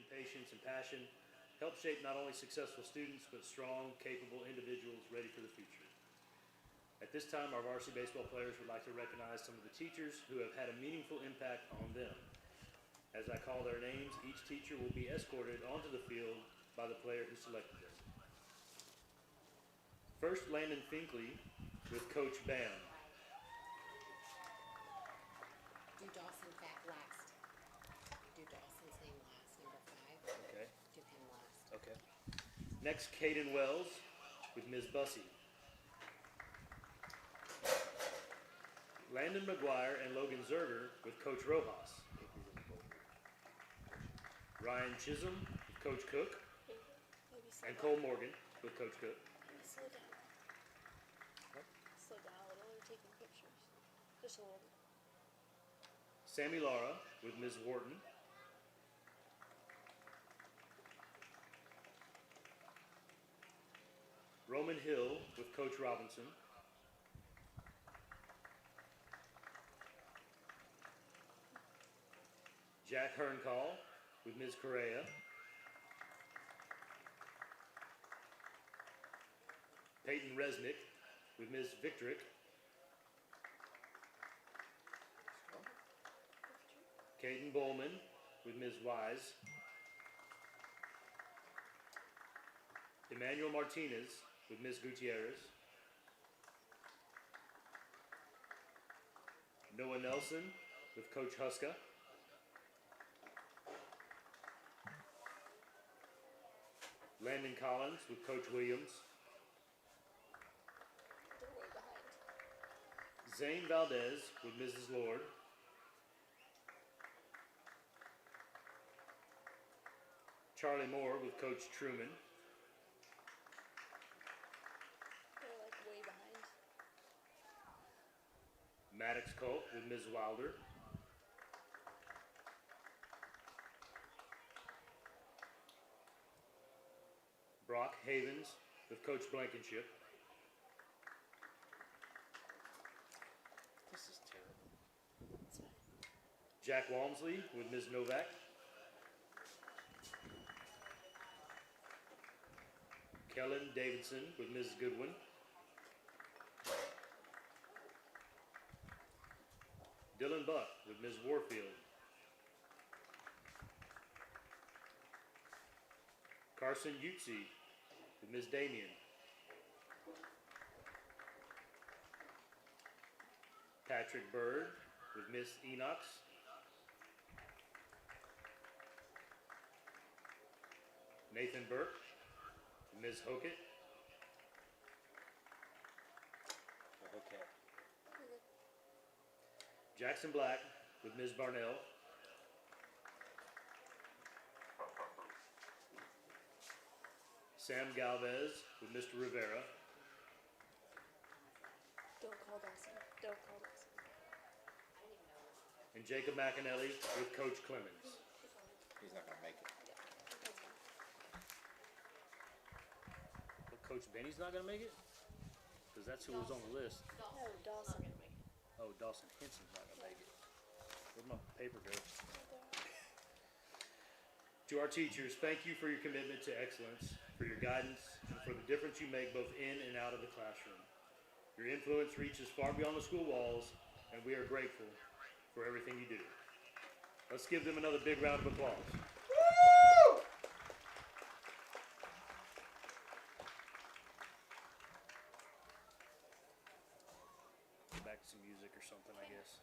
patience, and passion help shape not only successful students, but strong, capable individuals ready for the future. At this time, our varsity baseball players would like to recognize some of the teachers who have had a meaningful impact on them. As I call their names, each teacher will be escorted onto the field by the player who selected them. First, Landon Finkley with Coach Bam. Do Dawson last. Do Dawson's name last, number 5. Okay. Do him last. Okay. Next, Caden Wells with Ms. Bussey. Landon McGuire and Logan Zerger with Coach Rojas. Ryan Chisholm with Coach Cook. And Cole Morgan with Coach Cook. Slow down. What? Slow down a little. They're taking pictures. Just a little bit. Sammy Lara with Ms. Wharton. Roman Hill with Coach Robinson. Jack Herncall with Ms. Correa. Peyton Resnick with Ms. Victorick. Caden Bowman with Ms. Wise. Emmanuel Martinez with Ms. Gutierrez. Noah Nelson with Coach Huska. Landon Collins with Coach Williams. They're way behind. Zane Valdez with Mrs. Lord. Charlie Moore with Coach Truman. They're like way behind. Maddox Colt with Ms. Wilder. Brock Havens with Coach Blankenship. This is terrible. It's fine. Jack Walmsley with Ms. Novak. Kellen Davidson with Mrs. Goodwin. Dylan Buck with Ms. Warfield. Carson Utsi with Ms. Damien. Patrick Bird with Miss Enox. Nathan Burke with Ms. Hockett. Okay. Jackson Black with Ms. Barnell. Sam Galvez with Mr. Rivera. Don't call Dawson. Don't call Dawson. And Jacob McAnally with Coach Clemens. He's not gonna make it. Yeah, that's fine. But Coach Benny's not going to make it? Because that's who was on the list. No, Dawson. Oh, Dawson Henson's not going to make it. Where'd my paper go? To our teachers, thank you for your commitment to excellence, for your guidance, and for the difference you make both in and out of the classroom. Your influence reaches far beyond the school walls, and we are grateful for everything you do. Let's give them another big round of applause. Back to some music or something, I guess.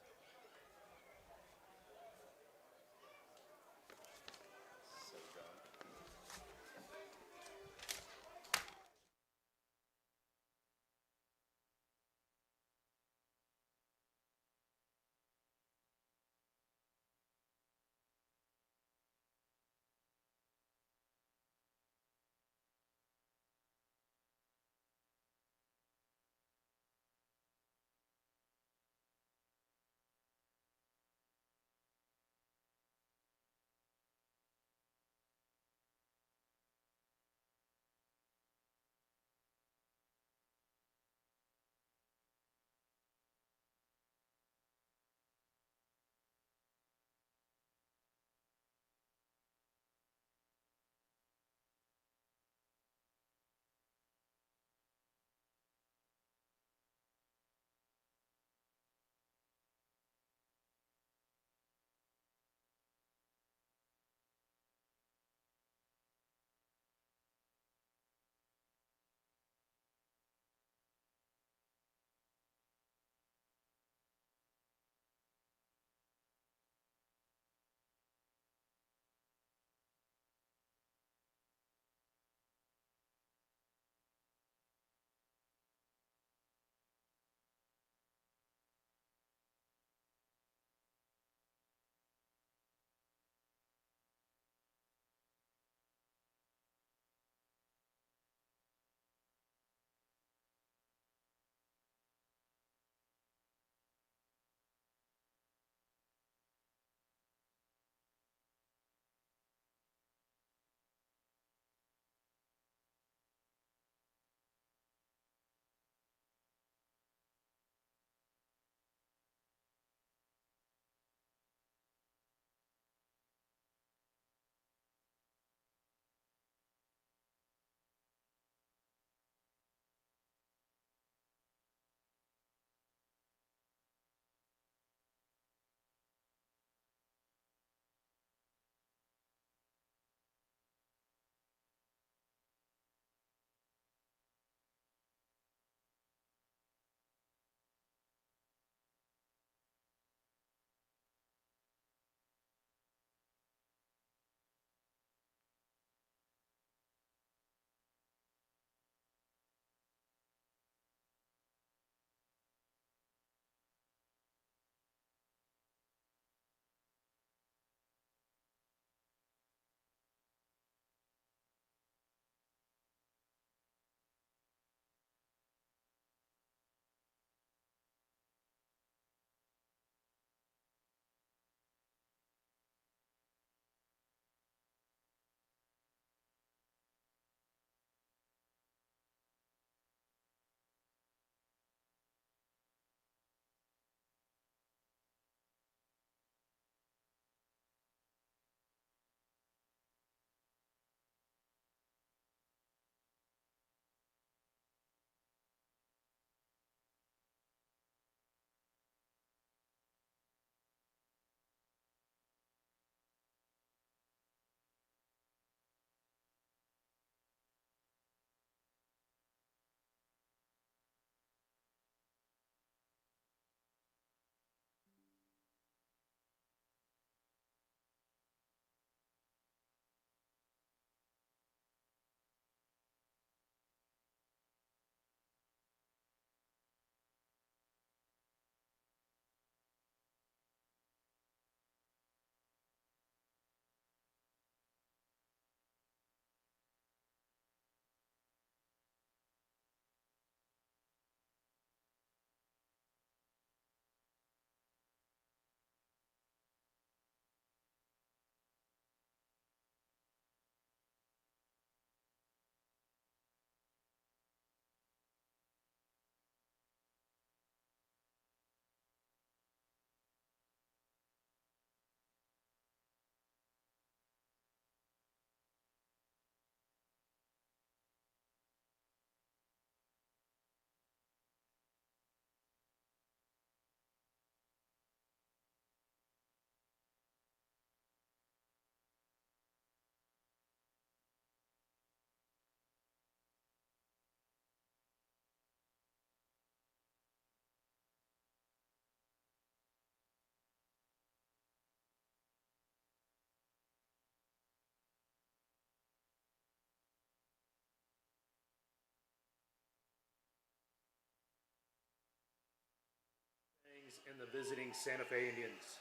and the visiting Santa Fe Indians.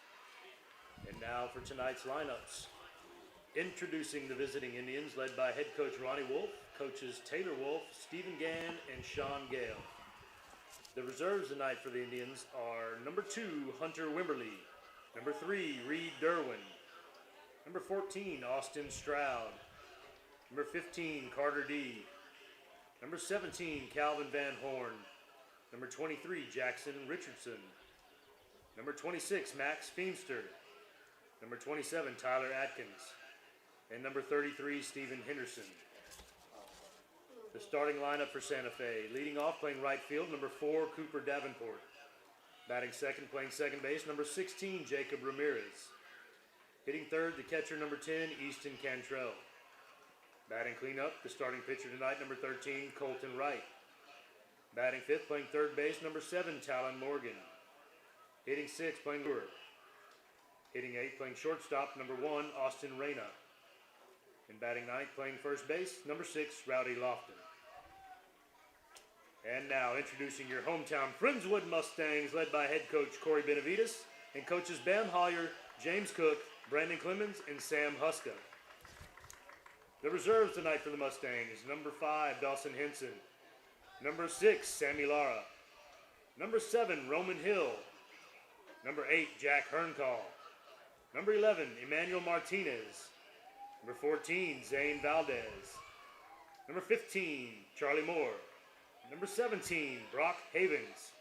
And now for tonight's lineups. Introducing the visiting Indians, led by head coach Ronnie Wolf, coaches Taylor Wolf, Stephen Gann, and Sean Gale. The reserves tonight for the Indians are number 2, Hunter Wimberly, number 3, Reed Derwin, number 14, Austin Stroud, number 15, Carter D, number 17, Calvin Van Horn, number 23, Jackson Richardson, number 26, Max Feemster, number 27, Tyler Atkins, and number 33, Stephen Henderson. The starting lineup for Santa Fe. Leading off, playing right field, number 4, Cooper Davenport. Batting second, playing second base, number 16, Jacob Ramirez. Hitting third, the catcher, number 10, Easton Cantrell. Batting cleanup, the starting pitcher tonight, number 13, Colton Wright. Batting fifth, playing third base, number 7, Talon Morgan. Hitting sixth, playing lure. Hitting eighth, playing shortstop, number 1, Austin Reyna. And batting ninth, playing first base, number 6, Rowdy Lofton. And now introducing your hometown Friendswood Mustangs, led by head coach Corey Benavides and coaches Bam Hollier, James Cook, Brandon Clemens, and Sam Huska. The reserves tonight for the Mustangs, number 5, Dawson Henson, number 6, Sammy Lara, number 7, Roman Hill, number 8, Jack Herncall, number 11, Emmanuel Martinez, number 14, Zane Valdez, number 15, Charlie Moore, number 17, Brock Havens,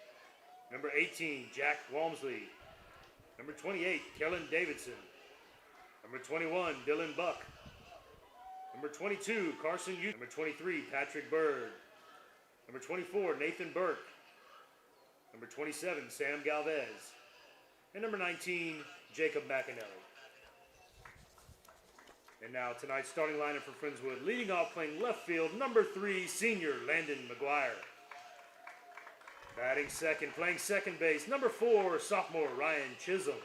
number 18, Jack Walmsley, number 28, Kellen Davidson, number 21, Dylan Buck, number 22, Carson Utah, number 23, Patrick Bird, number 24, Nathan Burke, number 27, Sam Galvez, and number 19, Jacob McAnally. And now tonight's starting lineup for Friendswood. Leading off, playing left field, number 3, senior Landon McGuire. Batting second, playing second base, number 4, sophomore Ryan Chisholm.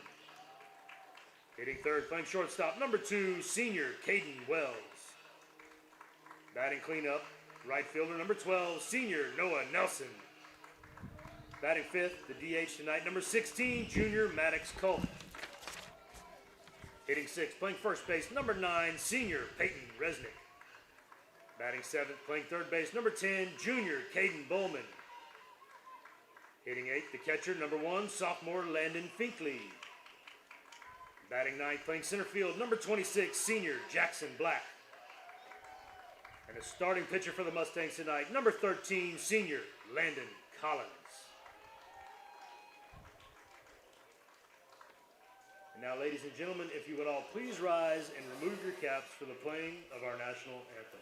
Hitting third, playing shortstop, number 2, senior Caden Wells. Batting cleanup, right fielder, number 12, senior Noah Nelson. Batting fifth, the DH tonight, number 16, junior Maddox Culp. Hitting sixth, playing first base, number 9, senior Peyton Resnick. Batting seventh, playing third base, number 10, junior Caden Bowman. Hitting eighth, the catcher, number 1, sophomore Landon Finkley. Batting ninth, playing center field, number 26, senior Jackson Black. And a starting pitcher for the Mustangs tonight, number 13, senior Landon Collins. And now, ladies and gentlemen, if you would all please rise and remove your caps for the playing of our national anthem.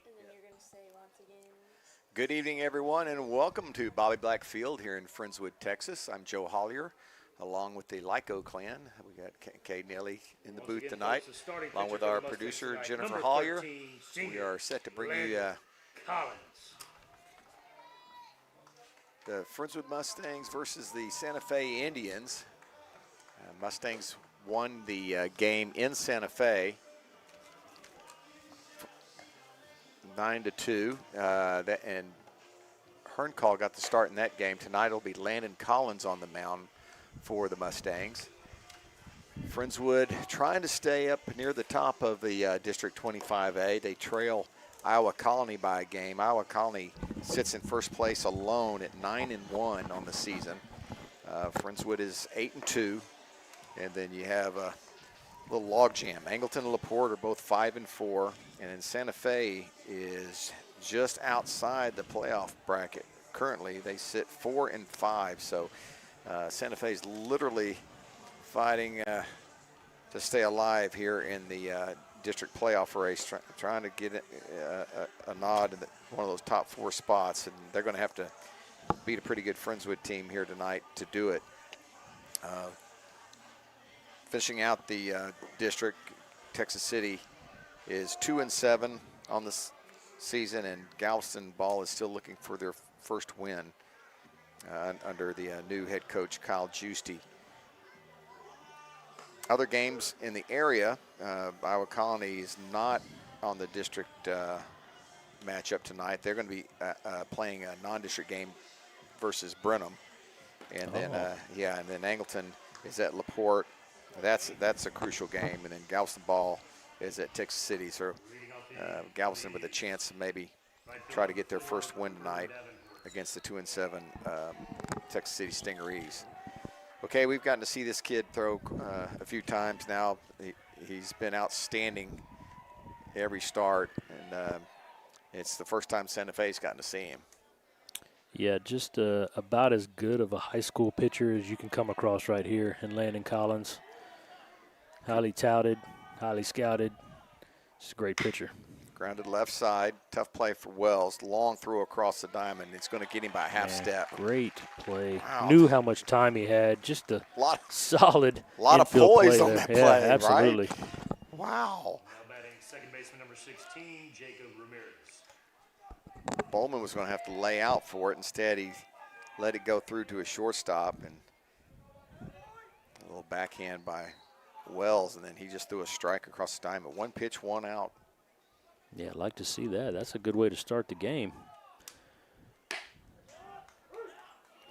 And then you're going to say once again. Good evening, everyone, and welcome to Bobby Black Field here in Friendswood, Texas. I'm Joe Hollier, along with the Lyco clan. We got Kay Nelly in the booth tonight, along with our producer, Jennifer Hollier. We are set to bring you Collins. the Friendswood Mustangs versus the Santa Fe Indians. Mustangs won the game in Santa Fe 9-2. And Herncall got the start in that game. Tonight it'll be Landon Collins on the mound for the Mustangs. Friendswood trying to stay up near the top of the District 25A. They trail Iowa Colony by a game. Iowa Colony sits in first place alone at 9-1 on the season. Friendswood is 8-2. And then you have a little logjam. Angleton and LaPorte are both 5-4. And then Santa Fe is just outside the playoff bracket. Currently, they sit 4-5. So Santa Fe is literally fighting to stay alive here in the district playoff race, trying to get a nod in one of those top 4 spots. And they're going to have to beat a pretty good Friendswood team here tonight to do it. Finishing out the district, Texas City is 2-7 on this season, and Galveston Ball is still looking for their first win under the new head coach Kyle Giusti. Other games in the area, Iowa Colony is not on the district matchup tonight. They're going to be playing a non-district game versus Brenham, and then and then Angleton is at LaPorte. That's a crucial game, and then Galveston Ball is at Texas City. So Galveston with a chance to maybe try to get their first win tonight against the 2-7 Texas City Stingarees. Okay, we've gotten to see this kid throw a few times now. He's been outstanding every start, and it's the first time Santa Fe's gotten to see him. Yeah, just about as good of a high school pitcher as you can come across right here in Landon Collins. Highly touted, highly scouted. Just a great pitcher. Grounded left side, tough play for Wells. Long throw across the diamond. It's going to get him by half step. Great play. Wow. Knew how much time he had. Just a solid lot of infield poise play on there. that Yeah, play, absolutely. right? Wow. Now batting second baseman number 16, Jacob Ramirez. Bowman was going to have to lay out for it. Instead, he let it go through to a shortstop, and a little backhand by Wells, and then he just threw a strike across the diamond. 1 pitch, 1 out. Yeah, I'd like to see that. That's a good way to start the game. For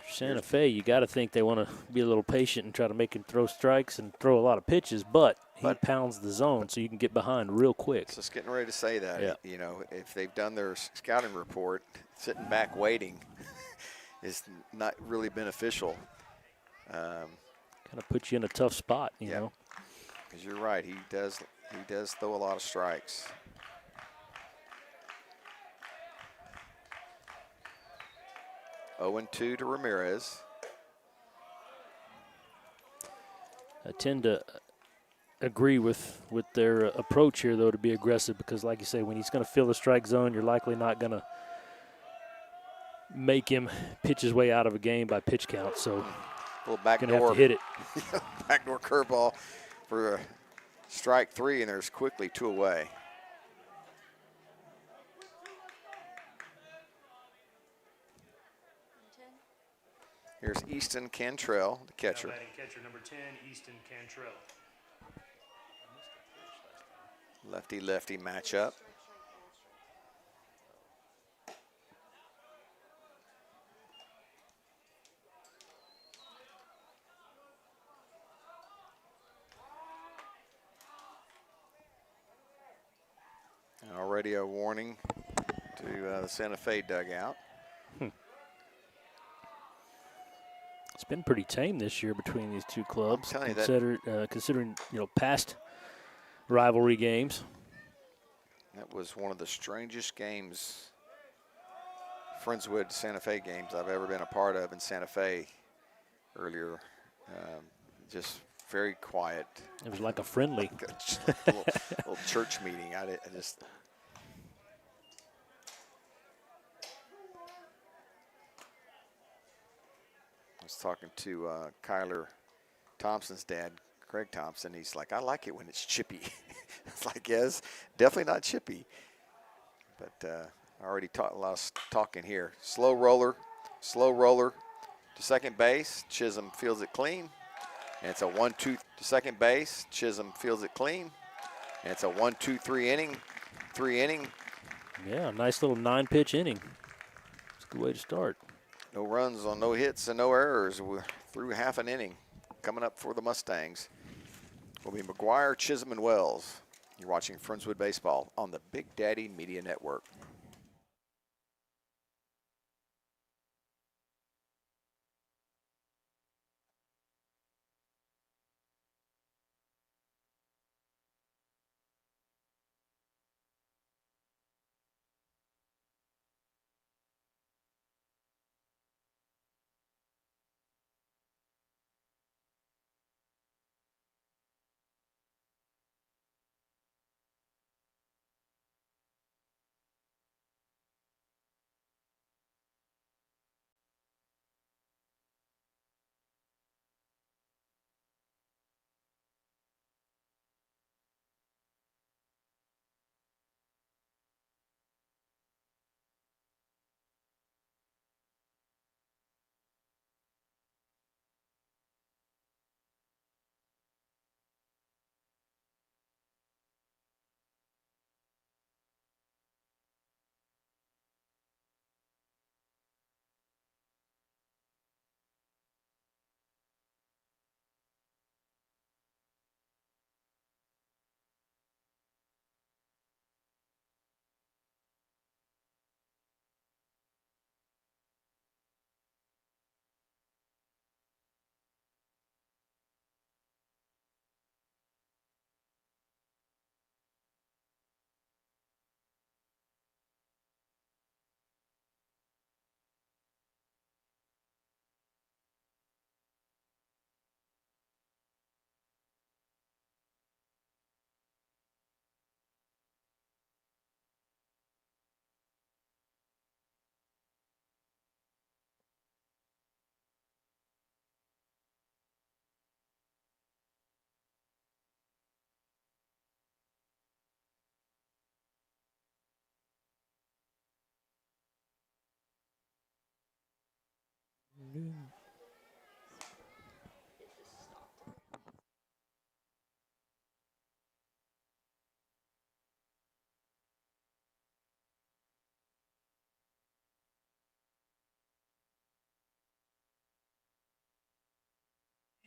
Santa Fe, you got to think they want to be a little patient and try to make him throw strikes and throw a lot of pitches, but he pounds the zone so you can get behind real quick. Just getting ready to say that. Yeah. You know, if they've done their scouting report, sitting back waiting is not really beneficial. Kind of puts you in a tough spot, you know. Because you're right, he does throw a lot of strikes. Oh, 2 to Ramirez. I tend to agree with their approach here, though, to be aggressive, because like you say, when he's going to fill the strike zone, you're likely not going to make him pitch his way out of a game by pitch count. So a little backdoor, going to have to hit it. Backdoor curveball for strike 3, and there's quickly 2 away. Here's Easton Cantrell, the catcher. Now batting catcher number 10, Easton Cantrell. Lefty-lefty matchup. And already a warning to the Santa Fe dugout. It's been pretty tame this year between these two clubs, I'm telling you considering past rivalry games. That was one of the strangest games, Friendswood Santa Fe games I've ever been a part of in Santa Fe earlier. Just very quiet. It was like a friendly. Like a little church meeting. I was talking to Kyler Thompson's dad, Craig Thompson. He's like, I like it when it's chippy. It's like, yes, definitely not chippy. But I already taught a lot of talking here. Slow roller, Slow roller to second base. Chisholm fields it clean. And it's a 1-2 to second base. Chisholm fields it clean. And it's a 1-2-3 inning. 3-inning. Yeah, nice little 9-pitch inning. It's a good way to start. No runs on no hits and no errors. We're through half an inning. Coming up for the Mustangs will be McGuire, Chisholm, and Wells. You're watching Friendswood Baseball on the Big Daddy Media Network.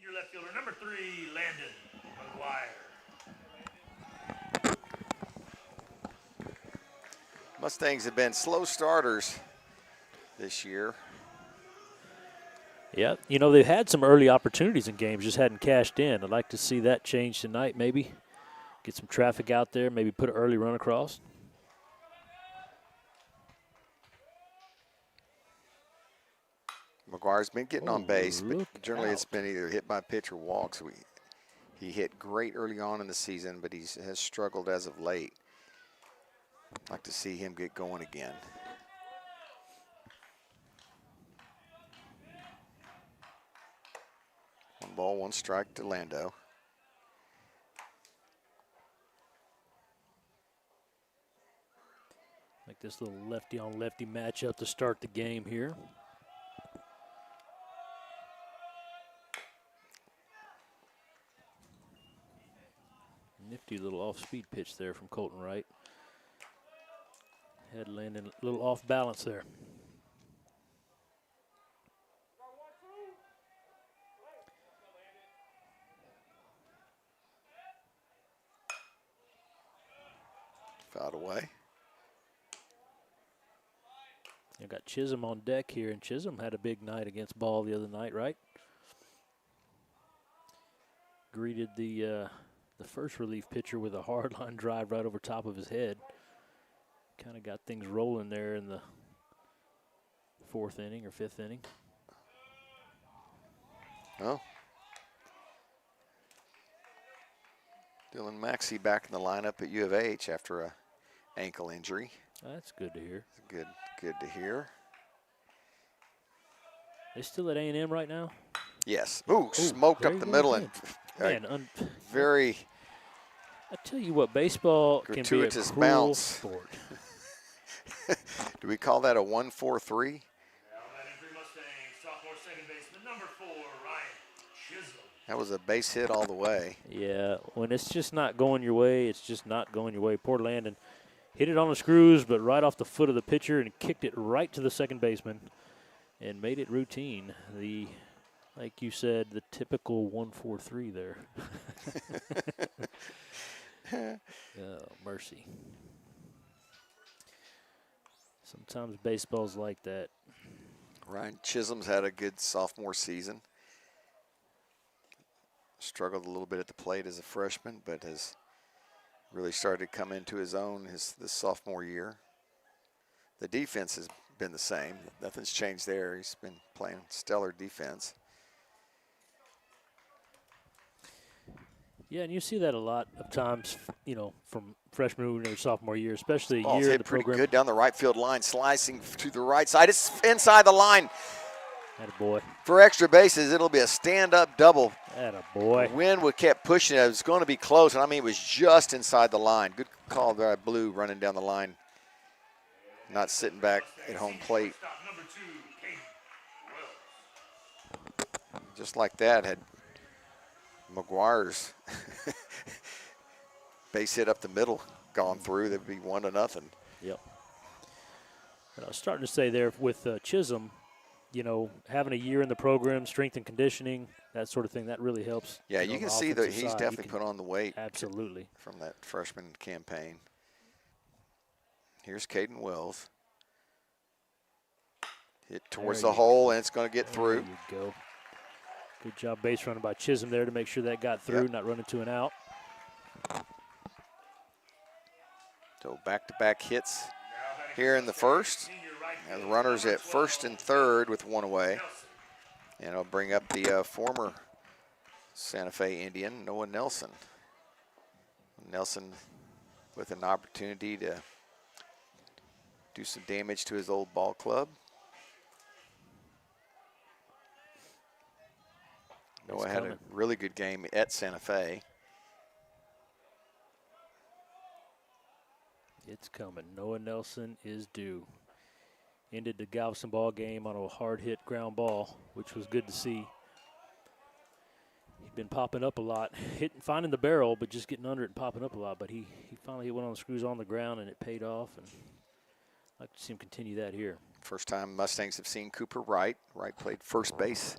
Your left fielder, number 3, Landon McGuire. Mustangs have been slow starters this year. Yeah, you know, they've had some early opportunities in games, just hadn't cashed in. I'd like to see that change tonight, maybe. Get some traffic out there, maybe put an early run across. McGuire's been getting on base, but look generally it's out. been either hit by pitch or walks. He hit great early on in the season, but he has struggled as of late. Like to see him get going again. One ball, one strike to Lando. Like this little lefty-on-lefty matchup to start the game here. Nifty little off-speed pitch there from Colton Wright. Head landing a little off balance there. Fouled away. You got Chisholm on deck here, and Chisholm had a big night against Ball the other night, right? Greeted the first relief pitcher with a hard line drive right over top of his head. Kind of got things rolling there in the 4th inning or 5th inning. Oh. Dylan Maxey back in the lineup at U of H after a ankle injury. That's good to hear. Good to hear. They still at A&M right now? Yes. Ooh, smoked up the middle and Man, very I tell you what, baseball can be a gratuitous cruel bounce. sport. Do we call that a 1-4-3? That was a base hit all the way. Yeah, when it's just not going your way, it's just not going your way. Poor Landon hit it on the screws, but right off the foot of the pitcher and kicked it right to the second baseman and made it routine. Like you said, the typical 1-4-3 there. Oh, mercy. Sometimes baseball's like that. Ryan Chisholm's had a good sophomore season. Struggled a little bit at the plate as a freshman, but has really started to come into his own this sophomore year. The defense has been the same. Nothing's changed there. He's been playing stellar defense. Yeah, and you see that a lot of times, you know, from freshman or sophomore year, especially a Ball's year in hit the pretty program. good down the right field line, slicing to the right side. It's inside the line. Attaboy. For extra bases, it'll be a stand-up double. Attaboy. The wind kept pushing it. It was going to be close, and I mean, it was just inside the line. Good call there, Blue, running down the line, not sitting back at home plate. Just like that, had McGuire's base hit up the middle gone through, that'd be 1-0. Yep. And I was starting to say there with Chisholm, you know, having a year in the program, strength and conditioning, that sort of thing, that really helps. Yeah, you know, you can on the see that offensive he's side. definitely put on the weight. Absolutely. From that freshman campaign. Here's Caden Wells. Hit towards the hole, and it's going to get through. There you go. Good job base running by Chisholm there to make sure that got through, not running to an out. So back-to-back hits here in the first. And the runners at first and third with one away. And I'll bring up the former Santa Fe Indian, Noah Nelson. Nelson with an opportunity to do some damage to his old ball club. Noah had a really good game at Santa Fe. It's coming. Noah Nelson is due. Ended the Galveston ball game on a hard hit ground ball, which was good to see. He'd been popping up a lot, finding the barrel, but just getting under it and popping up a lot. But he finally went on the screws on the ground, and it paid off. And I'd like to see him continue that here. First time Mustangs have seen Cooper Wright. Wright played first base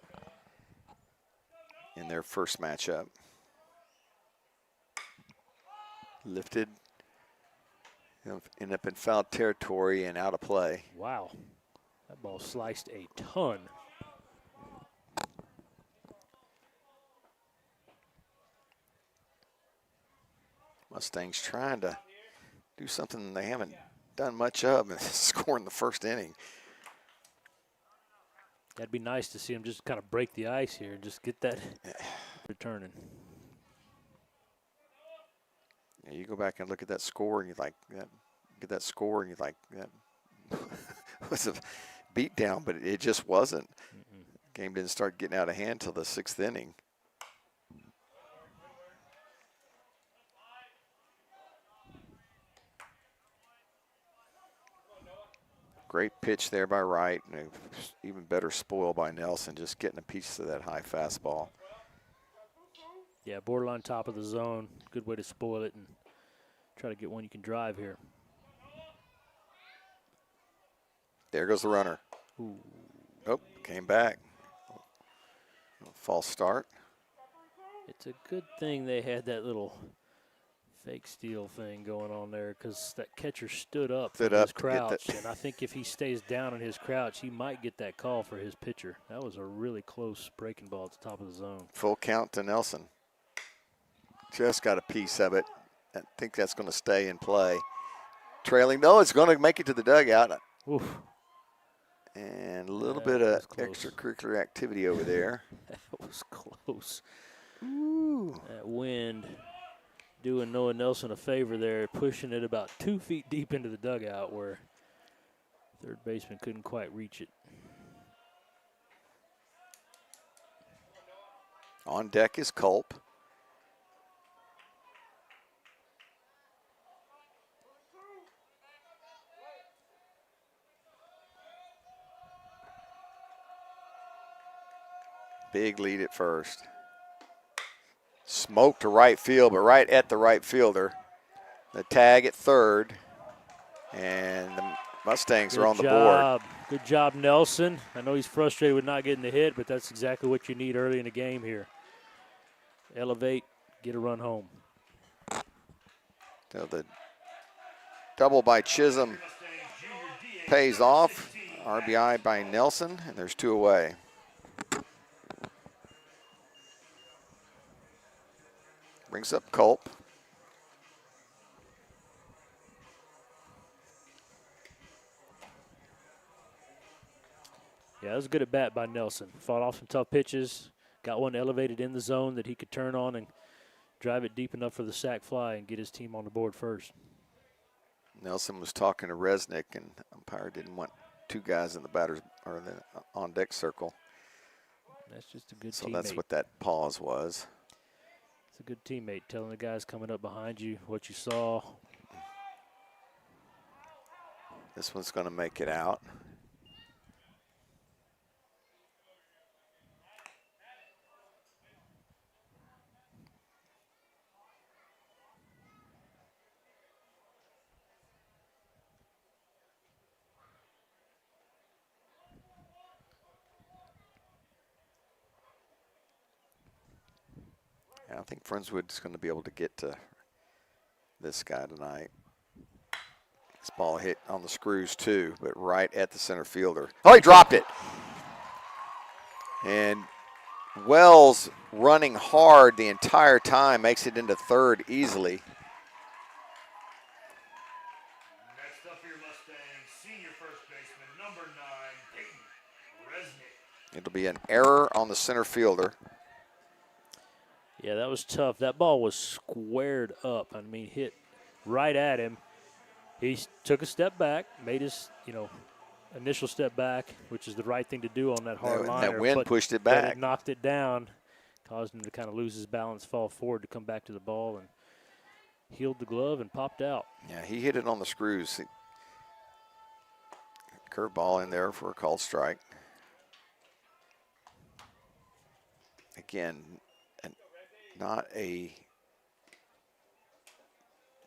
in their first matchup. Lifted. End up in foul territory and out of play. Wow. That ball sliced a ton. Mustangs trying to do something they haven't done much of and score in the first inning. That'd be nice to see him just kind of break the ice here and just get that returning. Yeah, you go back and look at that score, and you like that. Get that score, and you like that was a beat down, but it just wasn't. Game didn't start getting out of hand till the sixth inning. Great pitch there by Wright, and an even better spoil by Nelson, just getting a piece of that high fastball. Yeah, borderline top of the zone. Good way to spoil it and try to get one you can drive here. There goes the runner. Ooh. Oh, came back. False start. It's a good thing they had that little fake steal thing going on there, because that catcher stood up from his crouch, and I think if he stays down in his crouch, he might get that call for his pitcher. That was a really close breaking ball at the top of the zone. Full count to Nelson. Just got a piece of it. I think that's going to stay in play. Trailing, no, it's going to make it to the dugout. Oof. And a little bit of extracurricular activity over there. That was close. Ooh. That wind doing Noah Nelson a favor there, pushing it about 2 feet deep into the dugout where third baseman couldn't quite reach it. On deck is Culp. Big lead at first. Smoke to right field, but right at the right fielder. The tag at third, and the Mustangs are on the board. Good job, Nelson. I know he's frustrated with not getting the hit, but that's exactly what you need early in the game here. Elevate, get a run home. So the double by Chisholm pays off. RBI by Nelson, and there's 2 away. Brings up Culp. Yeah, that was a good at bat by Nelson. Fought off some tough pitches, got one elevated in the zone that he could turn on and drive it deep enough for the sac fly and get his team on the board first. Nelson was talking to Resnick, and umpire didn't want 2 guys in the batters or the on deck circle. That's just a good So teammate. that's what that pause was. It's a good teammate, telling the guys coming up behind you what you saw. This one's going to make it out. I think Friendswood's going to be able to get to this guy tonight. This ball hit on the screws too, but right at the center fielder. Oh, he dropped it. And Wells running hard the entire time makes it into third easily. Next up for your Mustangs, senior first baseman, number 9, Peyton Resnick. It'll be an error on the center fielder. Yeah, that was tough. That ball was squared up. I mean, hit right at him. He took a step back, made his, initial step back, which is the right thing to do on that hard liner. That wind pushed it But back. it knocked it down, caused him to kind of lose his balance, fall forward to come back to the ball, and healed the glove and popped out. Yeah, he hit it on the screws. Curve ball in there for a called strike. Again, not a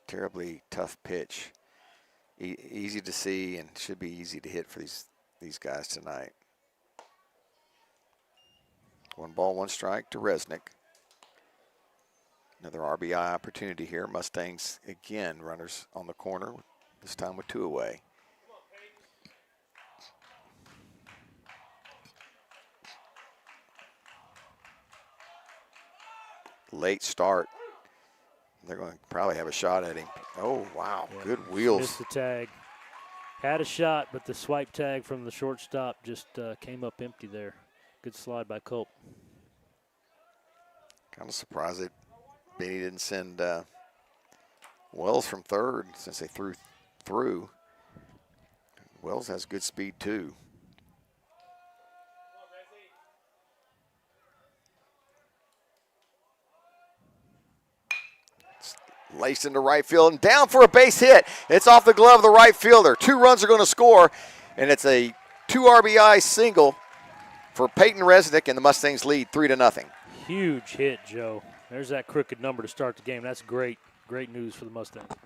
terribly tough pitch. Easy to see and should be easy to hit for these guys tonight. 1 ball, 1 strike to Resnick. Another RBI opportunity here. Mustangs again, runners on the corner, this time with 2 away. Late start. They're going to probably have a shot at him. Oh, wow. Yeah, Good wheels. Missed the tag. Had a shot, but the swipe tag from the shortstop just came up empty there. Good slide by Culp. Kind of surprised that Benny didn't send Wells from third since they threw through. Wells has good speed, too. Laced into right field and down for a base hit. It's off the glove of the right fielder. 2 runs are going to score, and it's a 2 RBI single for Peyton Resnick, and the Mustangs lead 3-0. Huge hit, Joe. There's that crooked number to start the game. That's great. Great news for the Mustangs. Next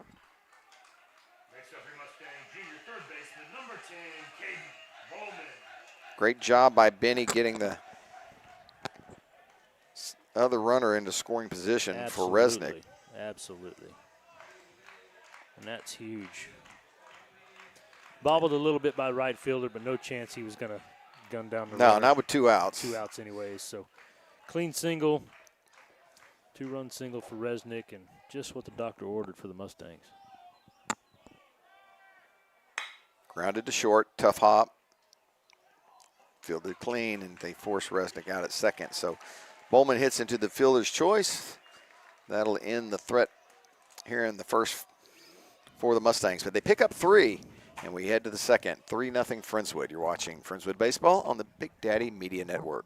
up for your Mustangs, junior third baseman, number 10, Caden Bowman. Great job by Benny getting the other runner into scoring position for Resnick. Absolutely. And that's huge. Bobbled a little bit by right fielder, but no chance he was going to gun down the No, runner. not with 2 outs. 2 outs anyways. So clean single, 2-run single for Resnick, and just what the doctor ordered for the Mustangs. Grounded to short, tough hop. Fielded clean, and they force Resnick out at second. So Bowman hits into the fielder's choice. That'll end the threat here in the first for the Mustangs. But they pick up 3, and we head to the second. 3-0 Friendswood. You're watching Friendswood Baseball on the Big Daddy Media Network.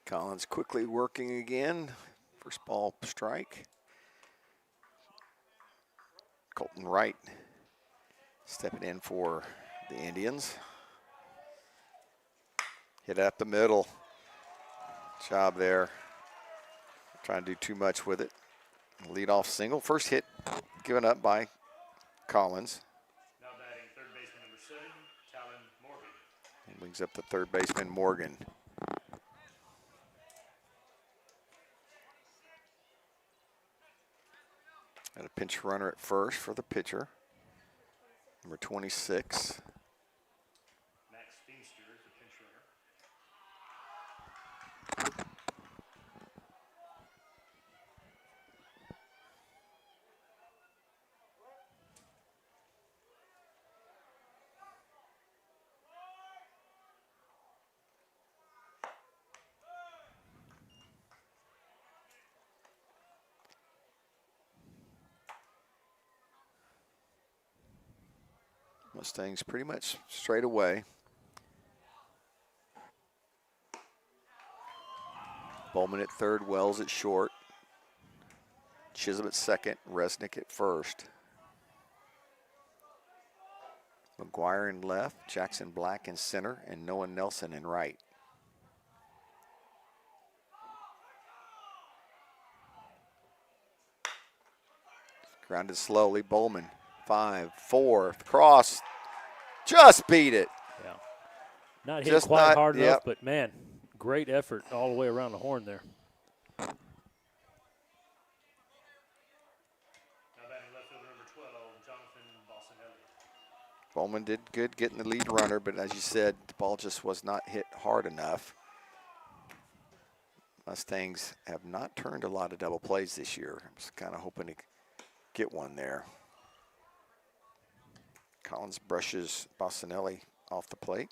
Collins quickly working again. First ball strike. Colton Wright stepping in for the Indians. Hit up the middle. Job there. Trying to do too much with it. Lead off single. First hit given up by Collins. Now batting third baseman number 7, Talon Morgan. And brings up the third baseman Morgan. And a pinch runner at first for the pitcher. Number 26. Max Feemster is the pinch runner. Mustangs pretty much straight away. Bowman at third, Wells at short. Chisholm at second, Resnick at first. McGuire in left, Jackson Black in center, and Noah Nelson in right. Grounded slowly, Bowman. 5-4, cross, just beat it. Yeah. Not hit Just quite not- hard enough, yep. but man, great effort all the way around the horn there. Now batting left fielder number 12, Jonathan Bossinelli. Bowman did good getting the lead runner, but as you said, the ball just was not hit hard enough. Mustangs have not turned a lot of double plays this year. I was kind of hoping to get one there. Collins brushes Bossinelli off the plate.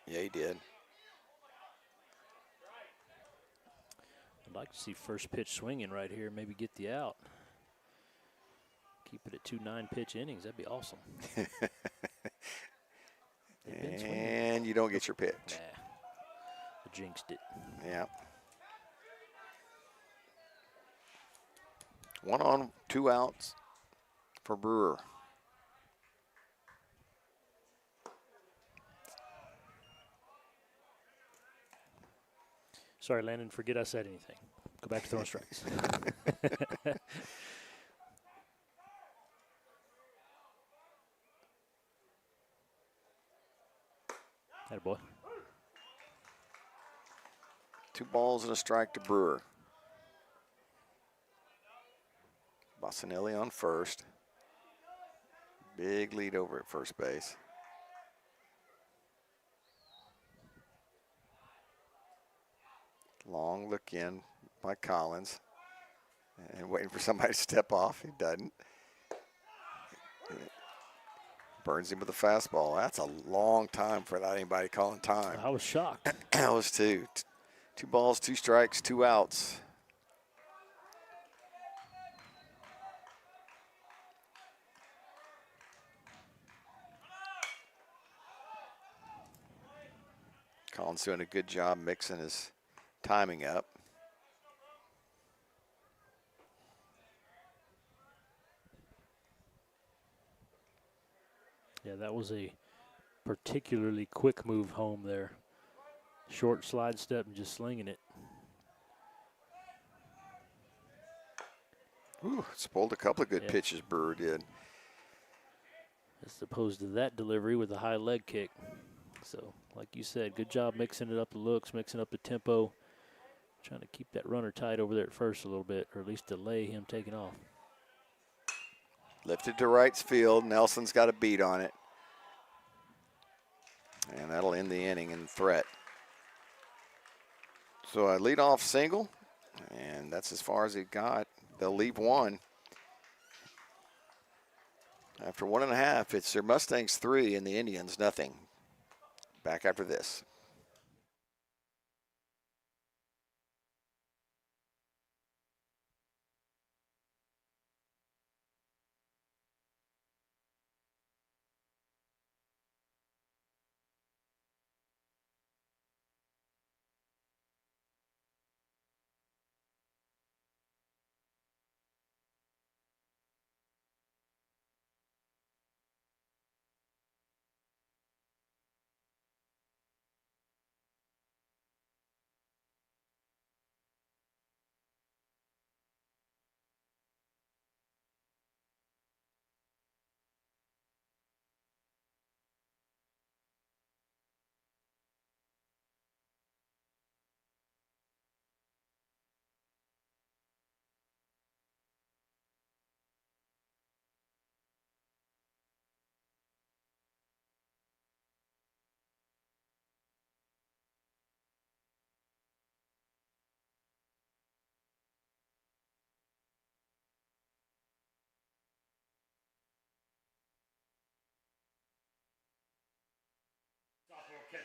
Yeah, he did. I'd like to see first pitch swinging right here, maybe get the out. Keep it at 2 9-pitch innings. That'd be awesome. They've been swinging. And you don't get your pitch. Nah, I jinxed it. Yeah. 1 on, 2 outs for Brewer. Sorry, Landon, forget I said anything. Go back to throwing strikes. Attaboy. 2 balls and a strike to Brewer. Bossinelli on first. Big lead over at first base. Long look in by Collins. And waiting for somebody to step off. He doesn't. Burns him with a fastball. That's a long time for not anybody calling time. I was shocked. I was too. 2 balls, 2 strikes, 2 outs. Collins doing a good job mixing his timing up. Yeah, that was a particularly quick move home there. Short slide step and just slinging it. Ooh, spoiled a couple of good Yeah. pitches Brewer did. As opposed to that delivery with a high leg kick. So, like you said, good job mixing it up the looks, mixing up the tempo. Trying to keep that runner tight over there at first a little bit, or at least delay him taking off. Lifted to right field. Nelson's got a beat on it. And that'll end the inning in threat. So a leadoff single, and that's as far as he got. They'll leave 1. After 1.5, it's their Mustangs 3 and the Indians nothing. Back after this.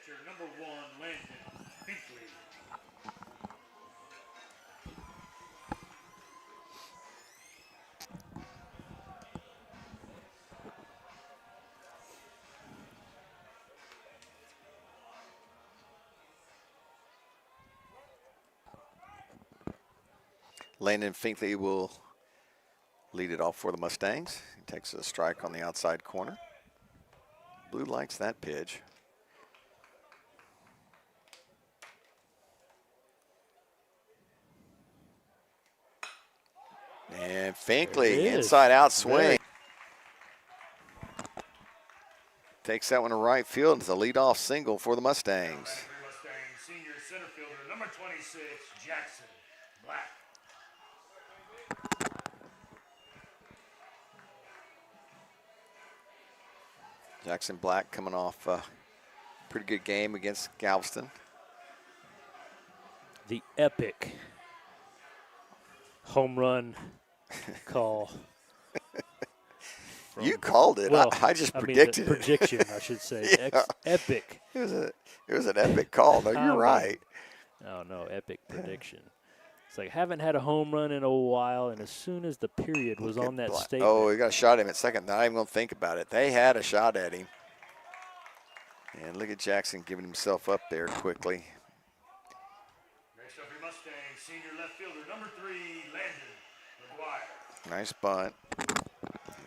catcher, number 1, Landon Finkley. Landon Finkley will lead it off for the Mustangs. He takes a strike on the outside corner. Blue likes that pitch. And Finkley, inside out swing. Takes that one to right field. It's a leadoff single for the Mustangs. Mustangs senior center fielder, number 26, Jackson Black. Jackson Black coming off a pretty good game against Galveston. The epic home run call. You called it. Well, I just I mean, predicted the it. prediction, I should say. Yeah. Epic. It was an epic call. No, you're right. Oh, no, epic prediction. It's like, haven't had a home run in a while, and as soon as the period was on that statement. Oh, he got a shot at him at second. Not even going to think about it. They had a shot at him. And look at Jackson giving himself up there quickly. Next up for Mustangs, senior left fielder, number 3, Landon McGuire. Nice bunt.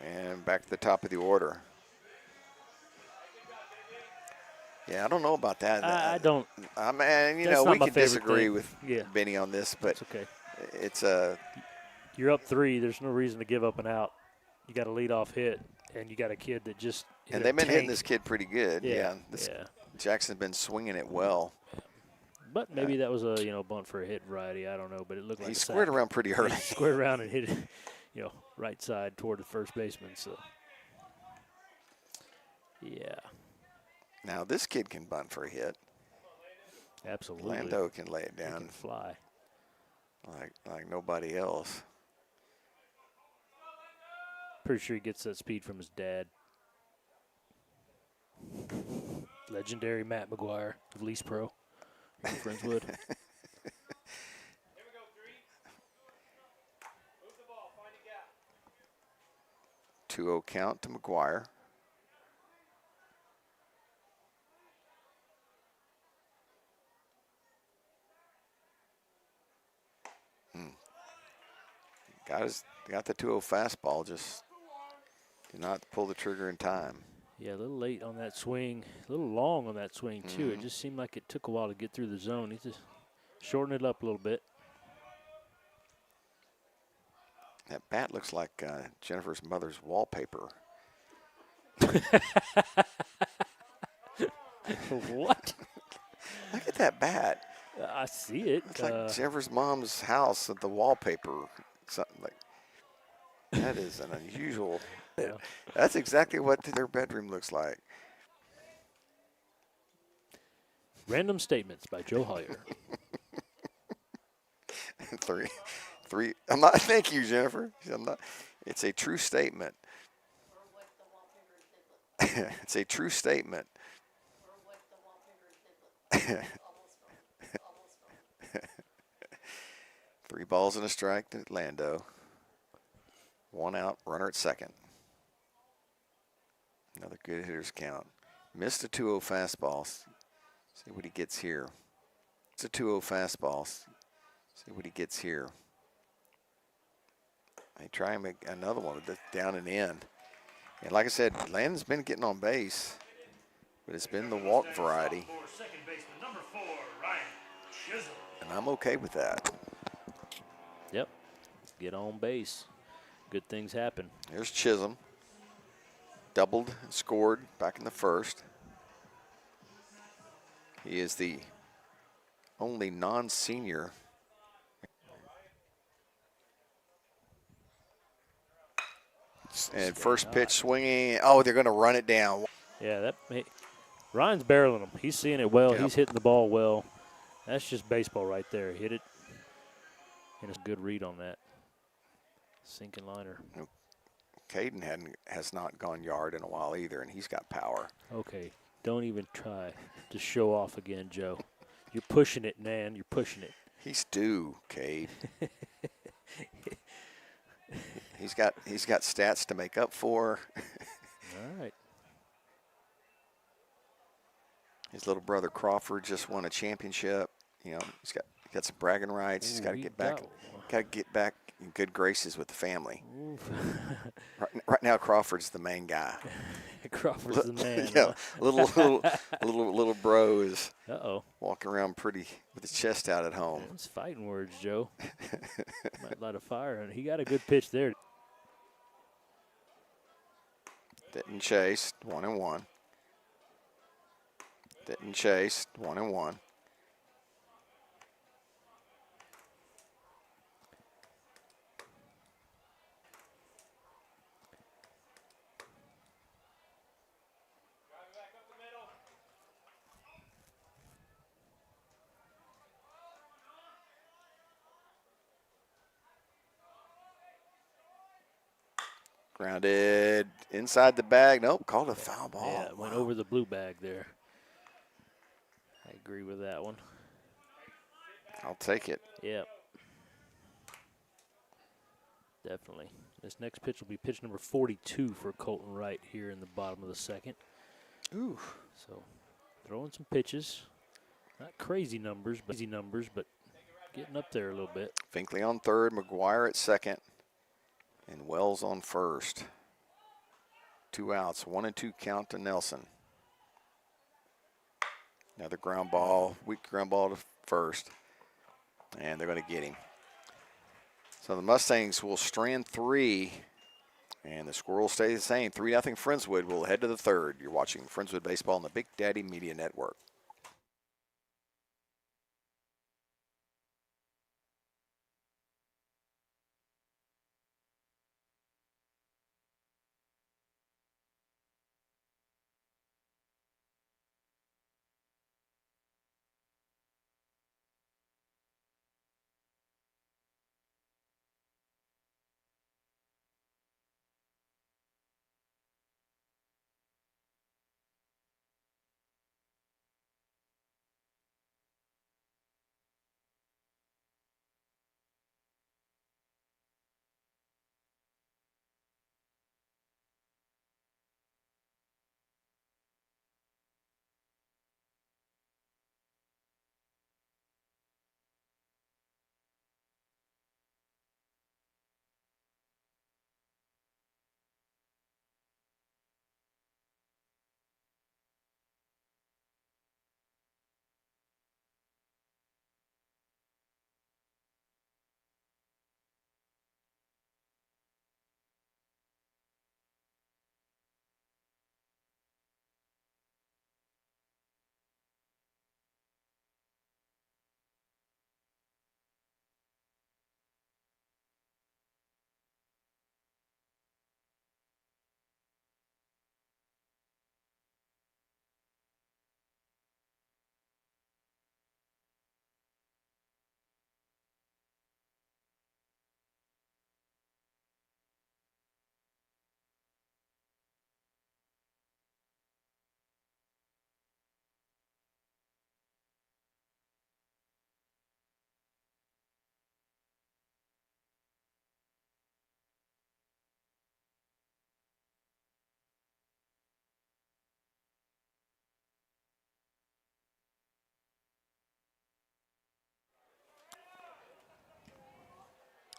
And back to the top of the order. Yeah, I don't know about that. I don't. I mean, you That's know, not we my can favorite disagree thing. with Yeah. Benny on this, but It's okay. it's a You're up 3. There's no reason to give up an out. You got a leadoff hit, and you got a kid that just hit and a they've been hitting tank. this kid pretty good. Yeah, This yeah. Jackson's been swinging it well. But maybe that was a bunt for a hit variety. I don't know, but it looked like He a squared sack. around pretty early. He squared around and hit it, right side toward the first baseman. So, yeah, Now this kid can bunt for a hit. absolutely. Lando can lay it He down can fly. like nobody else. Pretty sure he gets that speed from his dad. Legendary Matt McGuire of Lease Pro in Friendswood. 2-0 count to McGuire. Got the 2-0 fastball, just did not pull the trigger in time. Yeah, a little late on that swing, a little long on that swing too. It just seemed like it took a while to get through the zone. He just shortened it up a little bit. That bat looks like Jennifer's mother's wallpaper. What? Look at that bat. I see it. It's like Jennifer's mom's house at the wallpaper. Something like that is an unusual. Yeah. That's exactly what their bedroom looks like. Random Statements by Joe Hollier. Three. I'm not. Thank you, Jennifer. I'm not. It's a true statement. It's a true statement. 3 balls and a strike to Lando. 1 out, runner at second. Another good hitter's count. Missed a 2-0 fastball. See what he gets here. It's a 2-0 fastball. See what he gets here. I try and make another one down and in. And like I said, Landon's been getting on base, but it's been the walk variety. Second baseman, number 4, Ryan Chisholm. And I'm okay with that. Yep. Get on base. Good things happen. Here's Chisholm. Doubled and scored back in the first. He is the only non-senior. And first pitch swinging. Oh, they're going to run it down. Yeah, Ryan's barreling him. He's seeing it well. Yep. He's hitting the ball well. That's just baseball right there. Hit it. And it's a good read on that. Sinking liner. Caden has not gone yard in a while either, and he's got power. Okay. Don't even try to show off again, Joe. You're pushing it, man. You're pushing it. He's due, Cade. He's got stats to make up for. All right. His little brother Crawford just won a championship. You know, he's got some bragging rights. He's got to get back. Got to get back in good graces with the family. Right now, Crawford's the main guy. Crawford's the man. Yeah, little bro is Uh-oh. walking around pretty with his chest out at home. That's fighting words, Joe. Might light a fire. And he got a good pitch there. Didn't chase, 1-1. Didn't chase, 1-1. Grounded inside the bag. Nope, called a foul ball. Yeah, it went over the blue bag there. I agree with that one. I'll take it. Yep. Definitely. This next pitch will be pitch number 42 for Colton Wright here in the bottom of the second. Ooh. So throwing some pitches. Not crazy numbers, but getting up there a little bit. Finkley on third, McGuire at second, and Wells on first. 2 outs, 1-2 count to Nelson. Another ground ball, weak ground ball to first, and they're going to get him. So the Mustangs will strand 3, and the score will stay the same. 3-0 Friendswood. Will head to the third. You're watching Friendswood Baseball on the Big Daddy Media Network.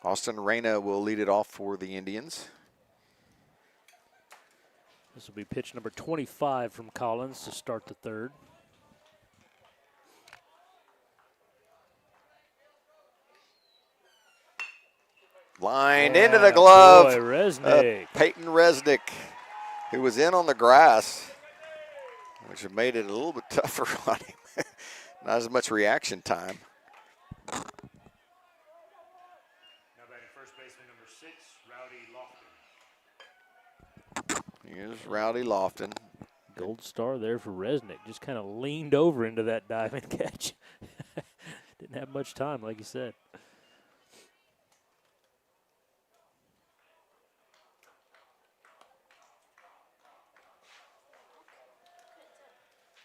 Austin Reyna will lead it off for the Indians. This will be pitch number 25 from Collins to start the third. Lined into the glove. Boy, Resnick. Peyton Resnick, who was in on the grass, which have made it a little bit tougher on him. Not as much reaction time. Now batting first baseman number 6, Rowdy Lofton. Here's Rowdy Lofton. Gold star there for Resnick. Just kind of leaned over into that diving catch. Didn't have much time, like you said.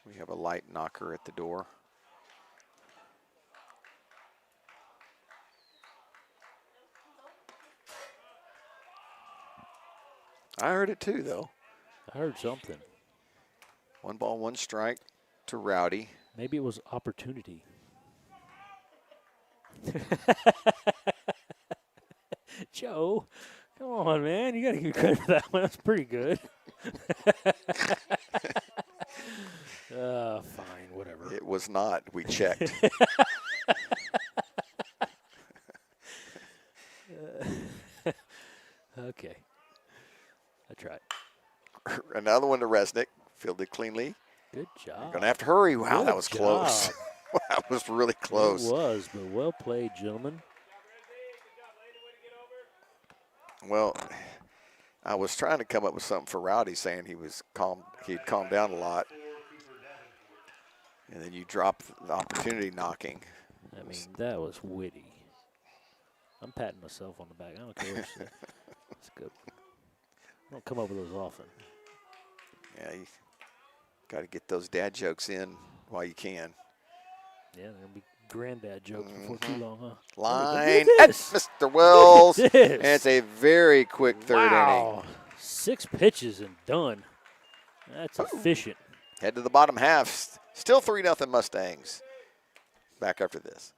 We have a light knocker at the door. I heard it too, though. I heard something. 1 ball, 1 strike to Rowdy. Maybe it was opportunity. Joe, come on, man. You got to give credit for that one. That's pretty good. Fine, whatever. It was not. We checked. Okay. I tried. Another one to Resnick. Fielded cleanly. Good job. Gonna have to hurry. Wow, Good that was close. job. That was really close. It was, but well played, gentlemen. Well, I was trying to come up with something for Rowdy, saying he was calm. He'd calmed down a lot. And then you drop the opportunity knocking. I mean, that was witty. I'm patting myself on the back. I don't care what you say. It's good. I don't come up with those often. Yeah, you got to get those dad jokes in while you can. Yeah, they're going to be granddad jokes before too long, huh? Line Look at at this. Mr. Wells. Look at this. And it's a very quick third Wow. inning. 6 pitches and done. That's efficient. Head to the bottom half. Still 3-0 Mustangs. Back after this.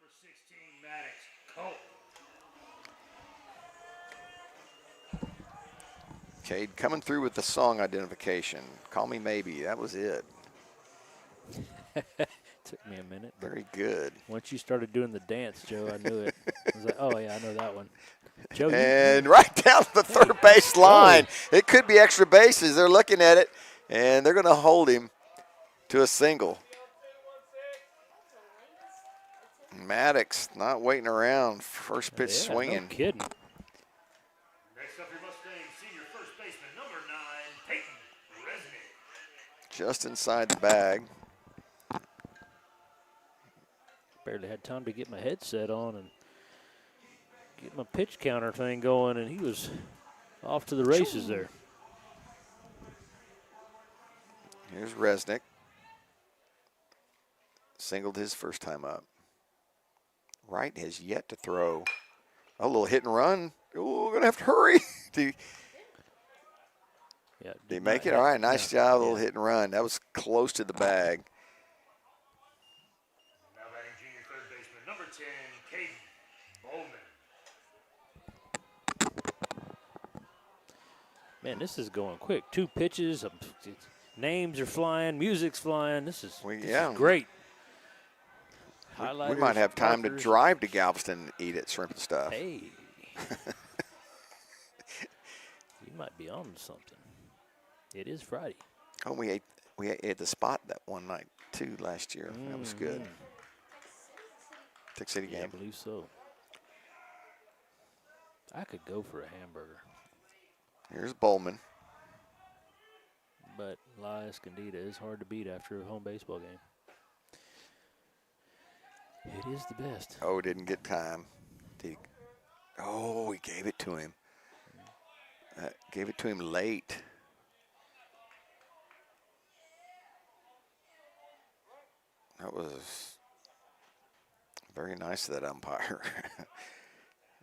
Number 16, Maddox Cole. Cade coming through with the song identification. Call Me Maybe. That was it. Took me a minute. But Very good. once you started doing the dance, Joe, I knew it. I was like, oh, yeah, I know that one. Joe, And right down the third base line. It could be extra bases. They're looking at it, and they're going to hold him to a single. Maddox not waiting around. First pitch swinging. No kidding. Next up, your Mustangs senior first baseman, number 9, Peyton Resnick. Just inside the bag. Barely had time to get my headset on and get my pitch counter thing going, and he was off to the races there. Here's Resnick. Singled his first time up. Wright has yet to throw. A little hit and run. Oh, we're going to have to hurry. Did he make it? All right, nice job. A little hit and run. That was close to the bag. Now batting junior third baseman, number 10, Caden Bowman. Man, this is going quick. 2 pitches, names are flying, music's flying. This is great. We might have time markers. to drive to Galveston and eat at Shrimp and Stuff. Hey. You might be on something. It is Friday. Oh, we ate the spot that one night too last year. That was good. Tech City Yeah, I game. believe so. I could go for a hamburger, Here's Bowman. but La Escondida is hard to beat after a home baseball game. It is the best. Oh, didn't get time. Oh, he gave it to him. Gave it to him late. That was very nice of that umpire. It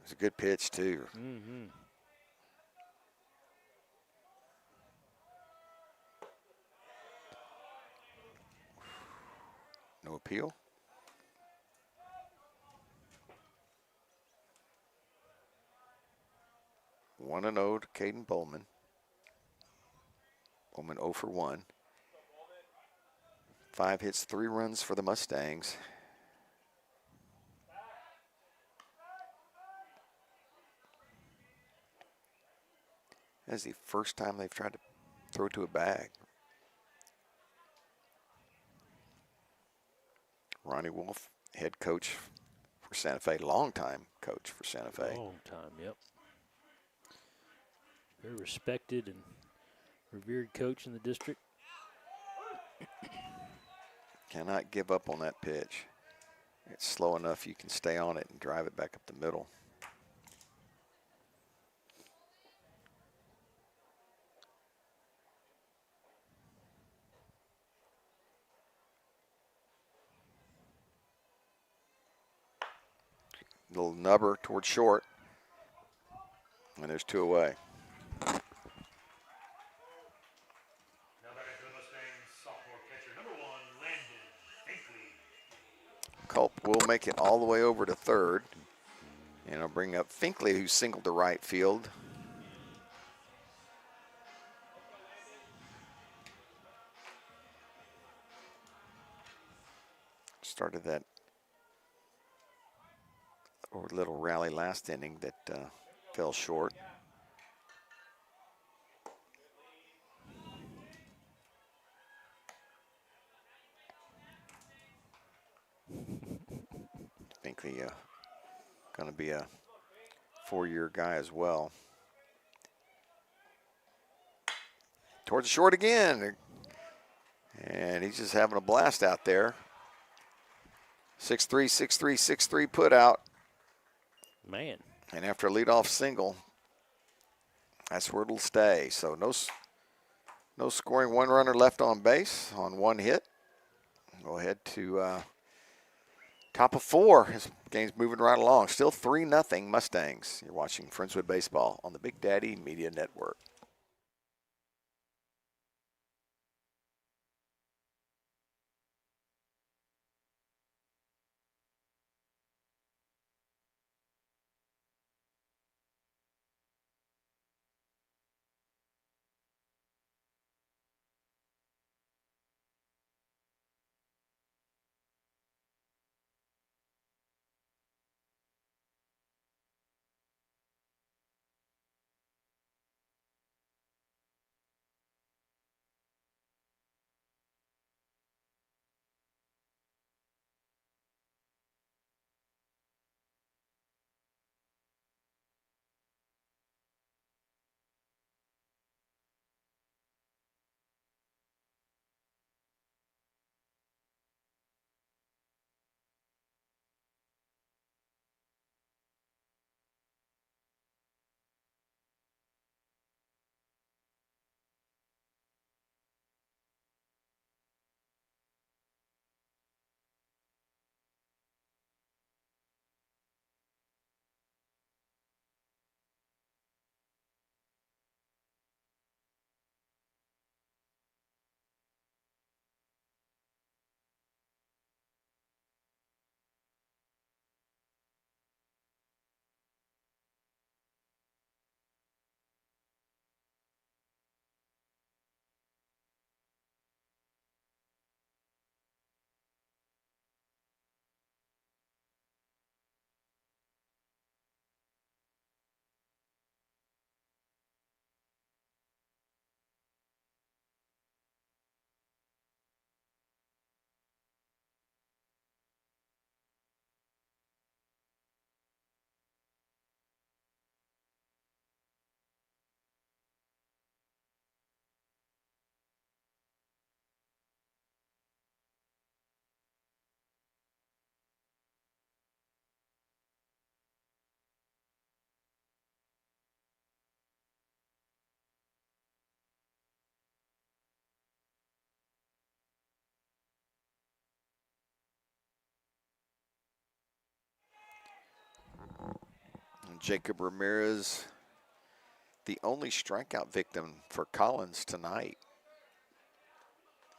was a good pitch, too. Mm-hmm. No appeal. One and 0 to Caden Bowman. Bowman 0 for 1. 5 hits, 3 runs for the Mustangs. That's the first time they've tried to throw to a bag. Ronnie Wolf, head coach for Santa Fe, longtime coach for Santa Fe. Long time, yep. Very respected and revered coach in the district. Cannot give up on that pitch. It's slow enough you can stay on it and drive it back up the middle. Little nubber towards short. And there's 2 away. Now back to the Mustangs sophomore catcher, number 1, Landon Finkley. Culp will make it all the way over to third. And I'll bring up Finkley, who singled to right field. Started that little rally last inning that fell short. Finkley going to be a 4-year guy as well. Towards the short again. And he's just having a blast out there. 6-3, 6-3, 6-3 put out. Man. And after a leadoff single, that's where it'll stay. So no scoring, 1 runner left on base on 1 hit. Go ahead to top of 4. His game's moving right along. Still 3-0 Mustangs. You're watching Friendswood Baseball on the Big Daddy Media Network. Jacob Ramirez, the only strikeout victim for Collins tonight,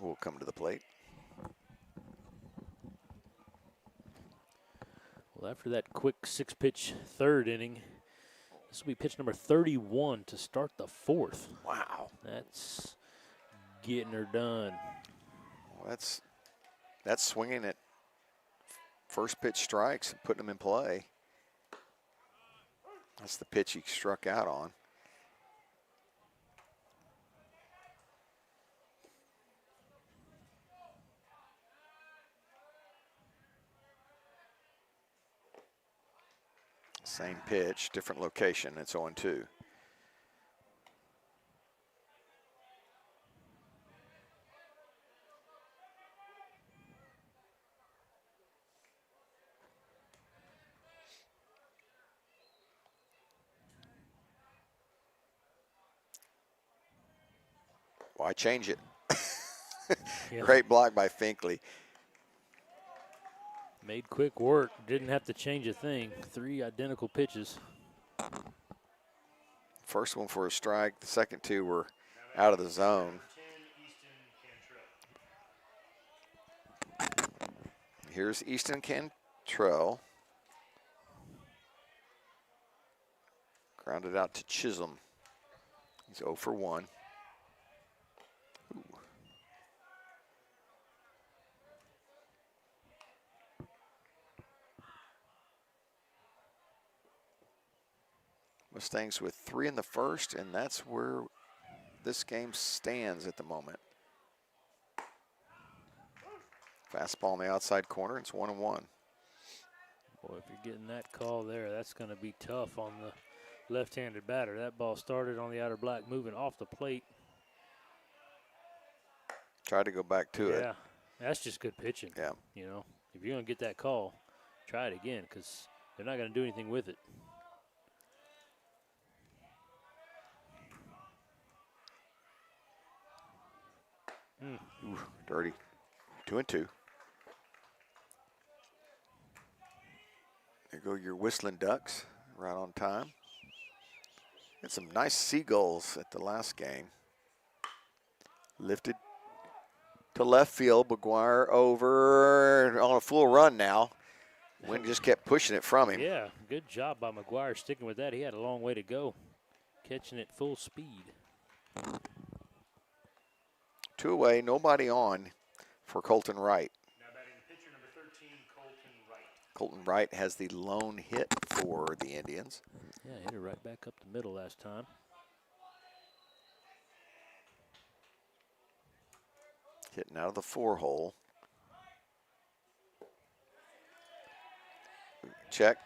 will come to the plate. Well, after that quick 6-pitch third inning, this will be pitch number 31 to start the fourth. Wow. That's getting her done. Well, that's swinging at first pitch strikes and putting them in play. That's the pitch he struck out on. Same pitch, different location. It's 0-2. Why change it? Yeah. Great block by Finkley. Made quick work. Didn't have to change a thing. 3 identical pitches. First one for a strike. The second 2 were out of the zone. 10, Easton Cantrell. Here's Easton Cantrell. Grounded out to Chisholm. He's 0 for 1. Ooh. Mustangs with 3 in the first, and that's where this game stands at the moment. Fastball in the outside corner. It's 1-1. Boy, if you're getting that call there, that's going to be tough on the left-handed batter. That ball started on the outer black, moving off the plate. Tried to go back to it. Yeah, that's just good pitching. Yeah. You know, if you're going to get that call, try it again because they're not going to do anything with it. Ooh, dirty. 2-2. There go your whistling ducks, right on time. Had some nice seagulls at the last game. Lifted to left field. McGuire over on a full run now. Wind just kept pushing it from him. Yeah, good job by McGuire sticking with that. He had a long way to go, catching it full speed. 2 away, nobody on for Colton Wright. Now batting the pitcher, number 13, Colton Wright. Colton Wright has the lone hit for the Indians. Yeah, hit it right back up the middle last time. Hitting out of the 4-hole. Check.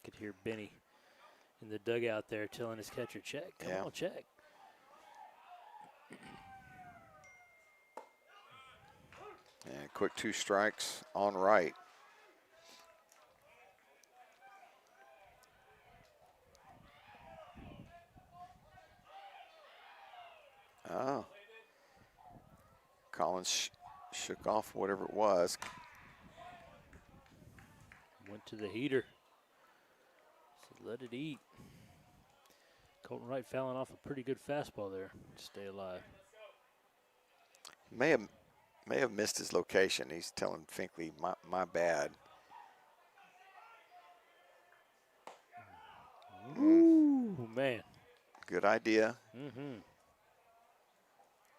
Could hear Benny in the dugout there telling his catcher, check, come on, check. And quick 2 strikes on Wright. Oh. Collins shook off whatever it was. Went to the heater. So let it eat. Colton Wright fouling off a pretty good fastball there to stay alive. May have missed his location. He's telling Finkley, my bad. Ooh, man. Good idea. Mm-hmm.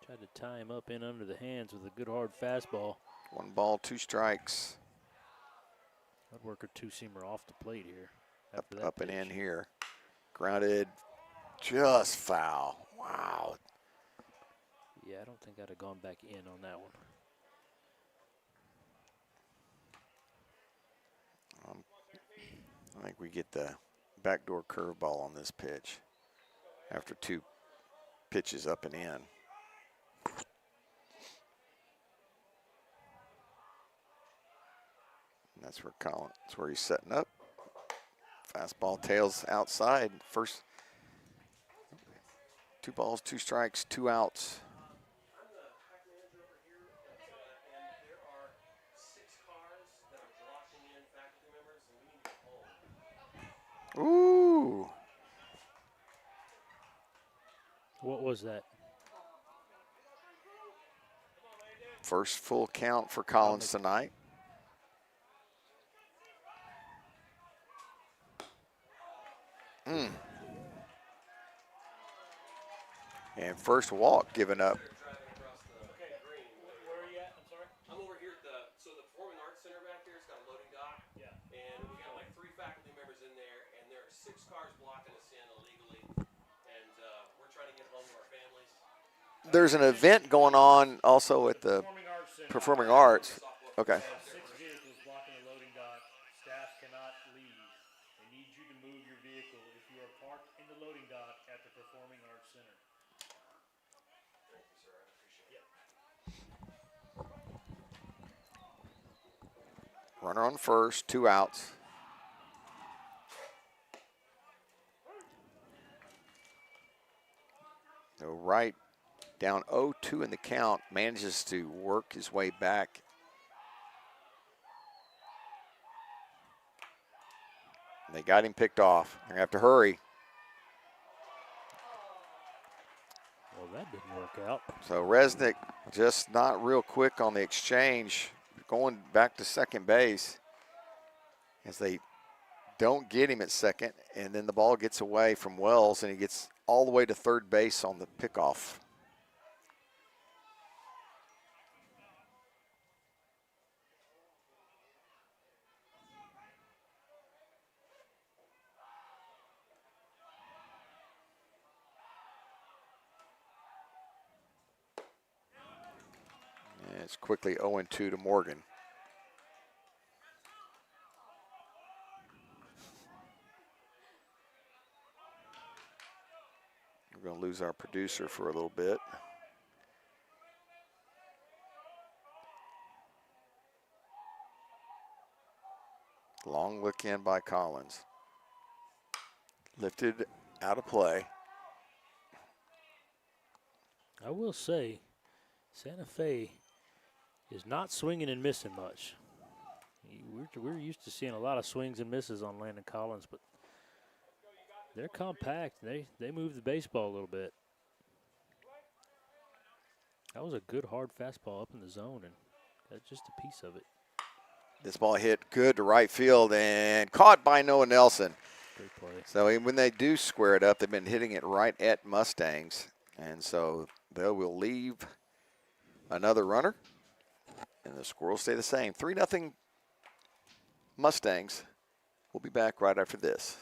Tried to tie him up in under the hands with a good hard fastball. 1 ball, 2 strikes. That worker 2-seamer off the plate here. Up and in here. Grounded, just foul. Wow. Yeah, I don't think I'd have gone back in on that one. I think we get the backdoor curveball on this pitch after 2 pitches up and in. And that's where he's setting up. Fastball tails outside. First 2 balls, 2 strikes, 2 outs. Ooh. What was that? First full count for Collins tonight. And first walk given up. Okay, Green. Where are you at? I'm sorry. I'm over here at the Performing Arts Center back there. It's got a loading dock. Yeah. And we got like 3 faculty members in there, and there are 6 cars blocking us in illegally. And we're trying to get home to our families. There's an event going on also at the Performing Arts Center. Performing Arts. Okay. We have 6 vehicles blocking the loading dock. Staff cannot leave. They need you to move your vehicle if you are parked in the loading dock at the Performing Arts Center. Thank you, sir. I appreciate it. Runner on first, 2 outs. So Wright down 0-2 in the count, manages to work his way back. They got him picked off. They're gonna have to hurry. Well, that didn't work out. So Resnick just not real quick on the exchange, going back to second base as they don't get him at second, and then the ball gets away from Wells, and he gets all the way to third base on the pickoff. And it's quickly 0-2 to Morgan. We're going to lose our producer for a little bit. Long look in by Collins. Lifted out of play. I will say, Santa Fe is not swinging and missing much. We're used to seeing a lot of swings and misses on Landon Collins, but they're compact. They move the baseball a little bit. That was a good hard fastball up in the zone, and that's just a piece of it. This ball hit good to right field and caught by Noah Nelson. Great play. So when they do square it up, they've been hitting it right at Mustangs. And so they will leave another runner. And the score will stay the same. 3-0 Mustangs. We'll be back right after this.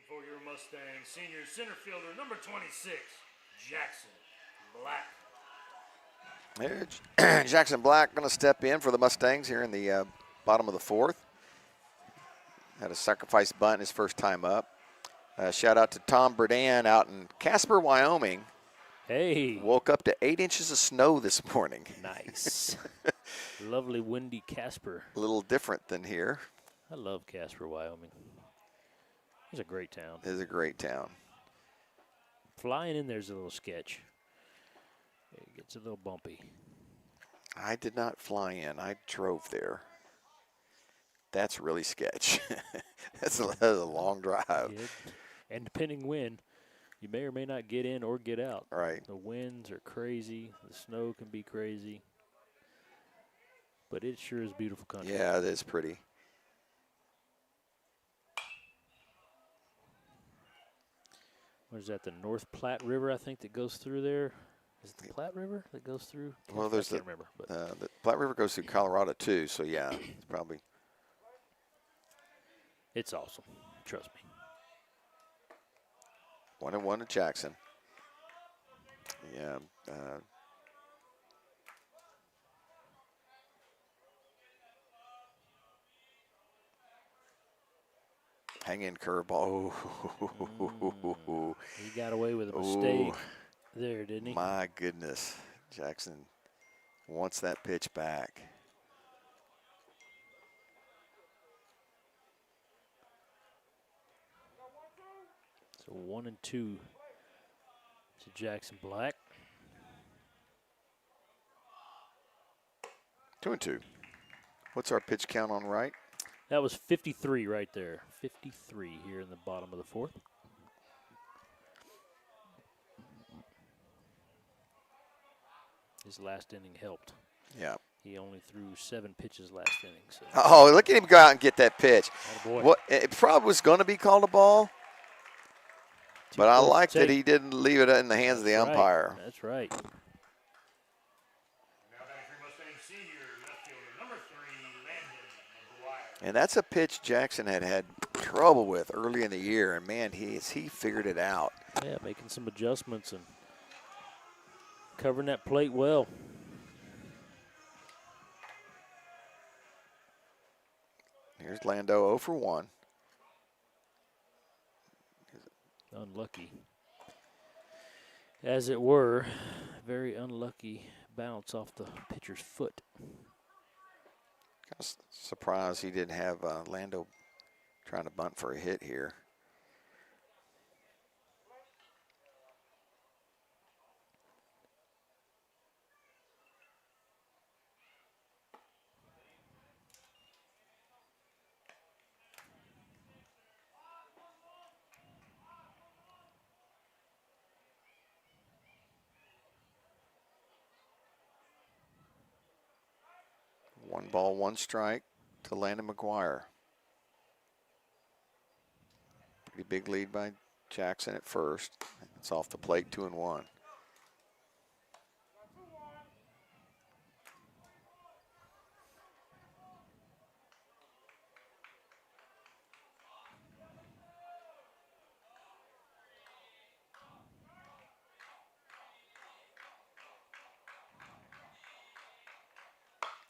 For your Mustang, senior center fielder, number 26, Jackson Black. There's Jackson Black going to step in for the Mustangs here in the bottom of the fourth. Had a sacrifice bunt his first time up. Shout out to Tom Burdan out in Casper, Wyoming. Hey. Woke up to 8 inches of snow this morning. Nice. Lovely windy Casper. A little different than here. I love Casper, Wyoming. It's a great town. It is a great town. Flying in there's a little sketch. It gets a little bumpy. I did not fly in. I drove there. That's really sketch. That's a long drive. Yeah. And depending when, you may or may not get in or get out. Right. The winds are crazy. The snow can be crazy. But it sure is beautiful country. Yeah, it is pretty. What is that, the North Platte River, I think, that goes through there? Is it the Platte River that goes through? Well, I there's can't remember. But the Platte River goes through Colorado too, so yeah, it's probably. it's awesome. Trust me. 1-1 to Jackson. Yeah. Hang-in curveball. He got away with a mistake there, didn't he? My goodness. Jackson wants that pitch back. So 1-2 to Jackson Black. 2-2. What's our pitch count on right? That was 53 right there. 53 here in the bottom of the fourth. His last inning helped. Yeah. He only threw 7 pitches last inning. So. Oh, look at him go out and get that pitch. Attaboy. What it probably was going to be called a ball, but I like that he didn't leave it in the hands of the umpire. That's right. Now batting for Mustang senior left fielder number 3, Landon McGuire. And that's a pitch Jackson had trouble with early in the year, and man, he figured it out. Yeah, making some adjustments and covering that plate well. Here's Lando 0 for 1. Unlucky. As it were, very unlucky bounce off the pitcher's foot. Kind of surprised he didn't have Lando trying to bunt for a hit here. One ball, one strike to Landon McGuire. Pretty big lead by Jackson at first. It's off the plate, 2-1.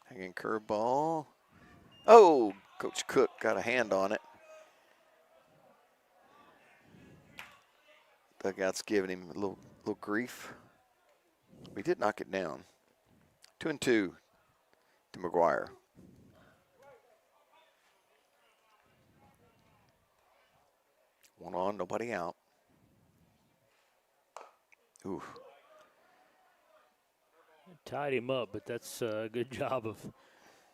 Hanging curveball. Oh, Coach Cook got a hand on it. Dugout's giving him a little grief. We did knock it down. 2-2 to McGuire. One on, nobody out. Ooh. Tied him up, but that's a good job of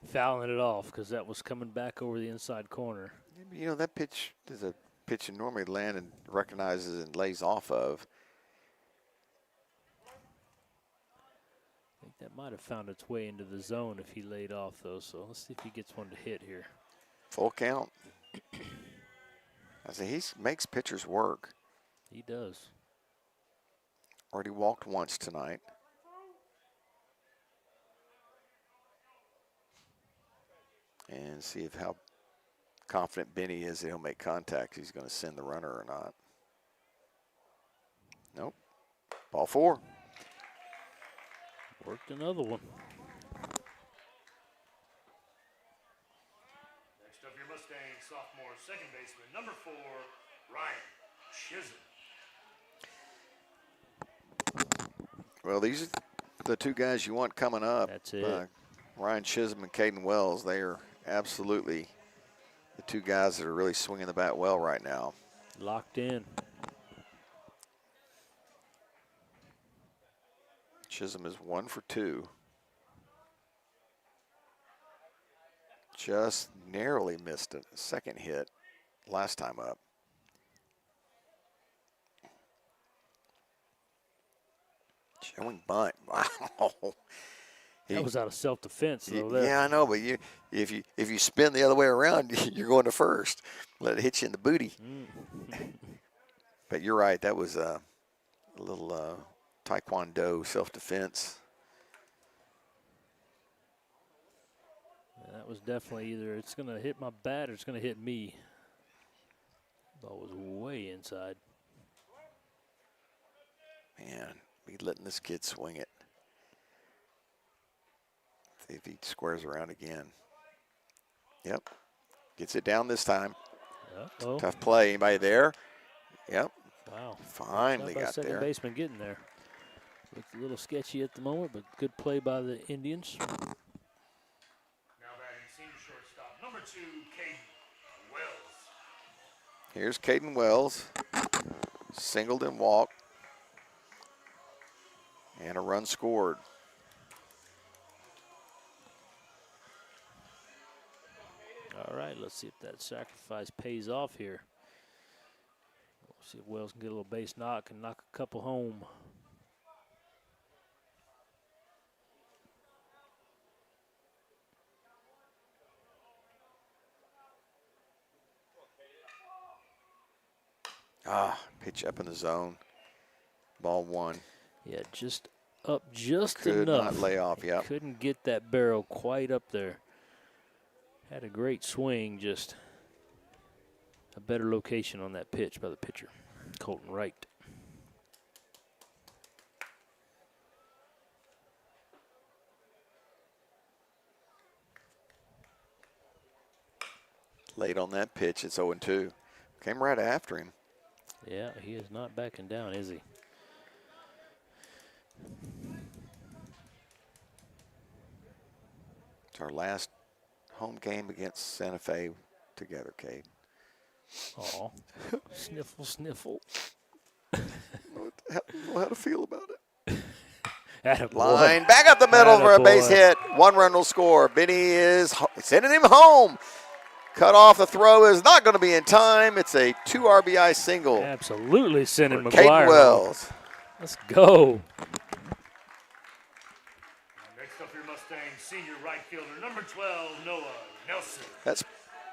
fouling it off because that was coming back over the inside corner. You know, that pitch is a pitch you normally Landon recognizes and lays off of. I think that might have found its way into the zone if he laid off, though. So let's see if he gets one to hit here. Full count. I say he makes pitchers work. He does. Already walked once tonight. And see if how confident Benny is that he'll make contact. He's going to send the runner or not. Nope. Ball 4. Worked another one. Next up, your Mustang sophomore second baseman, number 4, Ryan Chisholm. Well, these are the two guys you want coming up. That's it. Ryan Chisholm and Caden Wells. They are absolutely the two guys that are really swinging the bat well right now. Locked in. Chisholm is 1 for 2. Just narrowly missed a second hit last time up. Showing bunt. Wow. That was out of self-defense, though. Yeah, I know, but if you spin the other way around, you're going to first. Let it hit you in the booty. But you're right. That was a little taekwondo self-defense. That was definitely either it's going to hit my bat or it's going to hit me. Ball was way inside. Man, be letting this kid swing it. See if he squares around again. Yep. Gets it down this time. Uh-oh. Tough play. Anybody there? Yep. Wow. Finally got second there. baseman getting there. Looks a little sketchy at the moment, but good play by the Indians. Now batting senior shortstop, number 2, Caden Wells. Here's Caden Wells. Singled and walked. And a run scored. All right, let's see if that sacrifice pays off here. We'll see if Wells can get a little base knock and knock a couple home. Pitch up in the zone. Ball 1. Yeah, just up just Could enough. not lay off, yep. Couldn't get that barrel quite up there. Had a great swing, just a better location on that pitch by the pitcher, Colton Wright. Late on that pitch, it's 0-2. Came right after him. Yeah, he is not backing down, is he? It's our last home game against Santa Fe together, Cade. Oh, sniffle, sniffle. I don't know how to feel about it. Attaboy. Line back up the middle for a base Attaboy. hit. 1 run will score. Benny is sending him home. Cut off. The throw is not going to be in time. It's a 2 RBI single. Absolutely sending for McGuire. Caden Wells. Let's go. Next up, your Mustangs senior right fielder, number 12, Noah Nelson. That's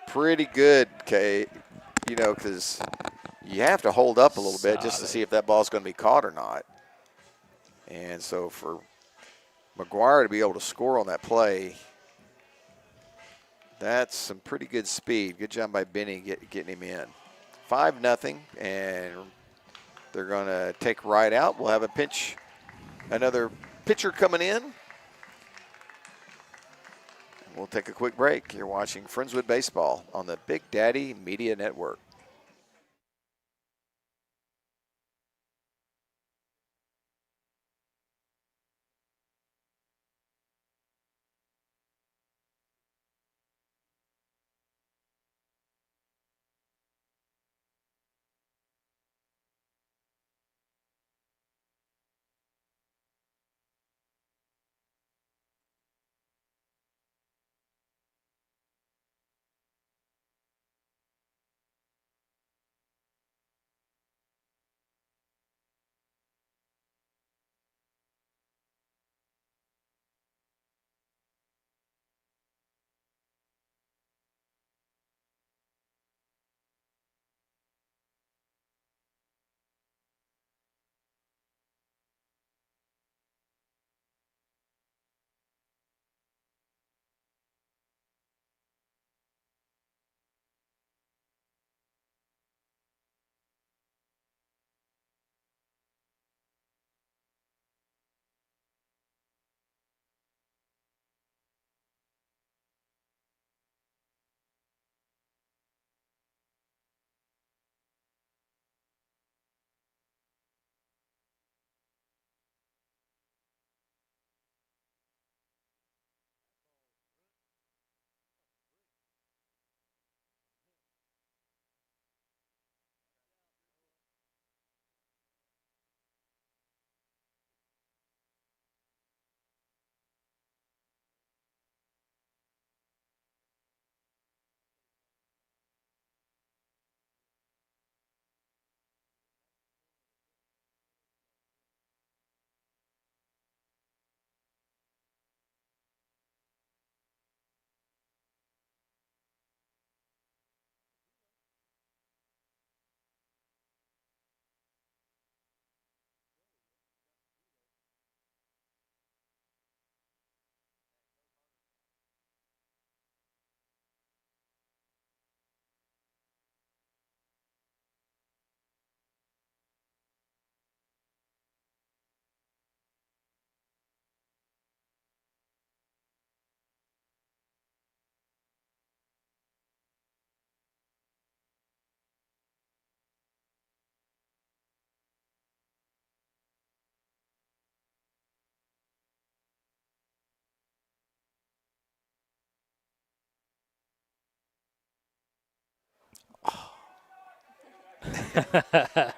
pretty good, Kate. You know, because you have to hold up a little bit just to see if that ball's going to be caught or not. And so for McGuire to be able to score on that play, that's some pretty good speed. Good job by Benny getting him in. 5-0, and they're going to take right out. We'll have a pinch, another pitcher coming in. We'll take a quick break. You're watching Friendswood Baseball on the Big Daddy Media Network.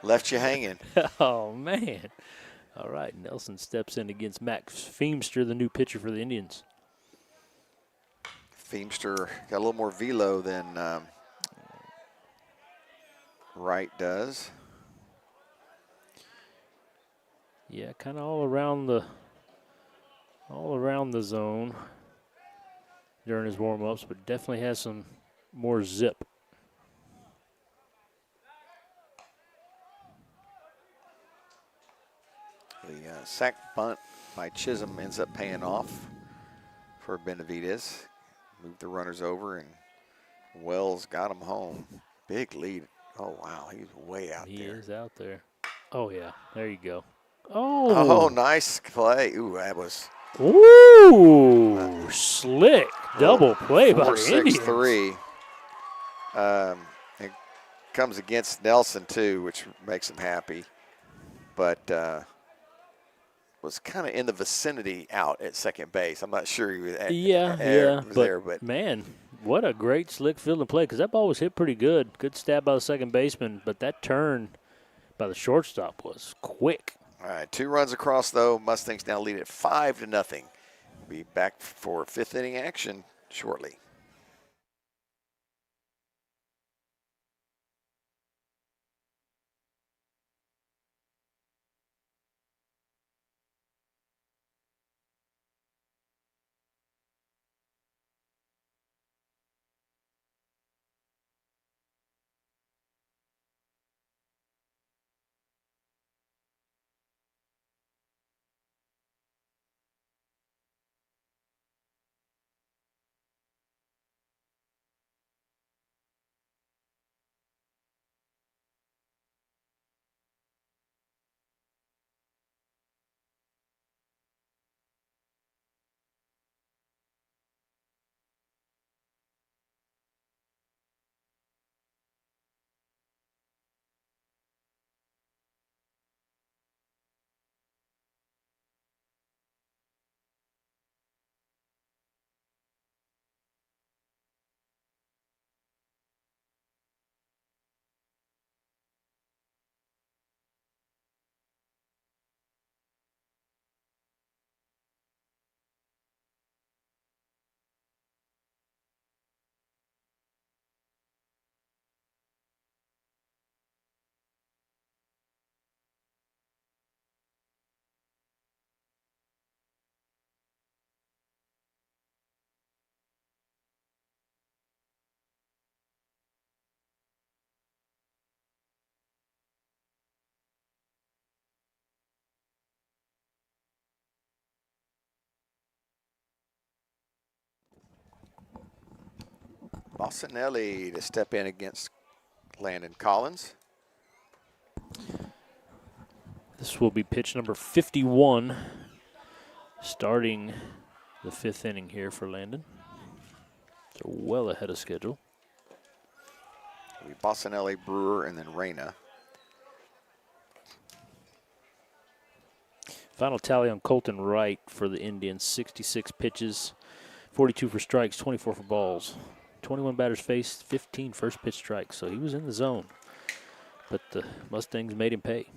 Left you hanging. Oh, man. All right, Nelson steps in against Max Feemster, the new pitcher for the Indians. Feemster got a little more velo than Wright does. Yeah, kind of all around the zone during his warm-ups, but definitely has some more zip. The sack bunt by Chisholm ends up paying off for Benavidez. Moved the runners over, and Wells got him home. Big lead. Oh, wow, he's way out there. He is out there. Oh, yeah, there you go. Oh, Oh, nice play. Ooh, that was ooh, slick double play by the Indians. 4-6-3. It comes against Nelson, too, which makes him happy. But was kind of in the vicinity out at second base. I'm not sure he was but man, what a great slick field and play, because that ball was hit pretty good. Good stab by the second baseman, but that turn by the shortstop was quick. All right, 2 runs across, though. Mustangs now lead at 5-0. Be back for 5th inning action shortly. Bossanelli to step in against Landon Collins. This will be pitch number 51, starting the 5th inning here for Landon. So well ahead of schedule. It'll be Bossanelli, Brewer, and then Reyna. Final tally on Colton Wright for the Indians: 66 pitches, 42 for strikes, 24 for balls. 21 batters faced, 15 first pitch strikes. So he was in the zone, but the Mustangs made him pay.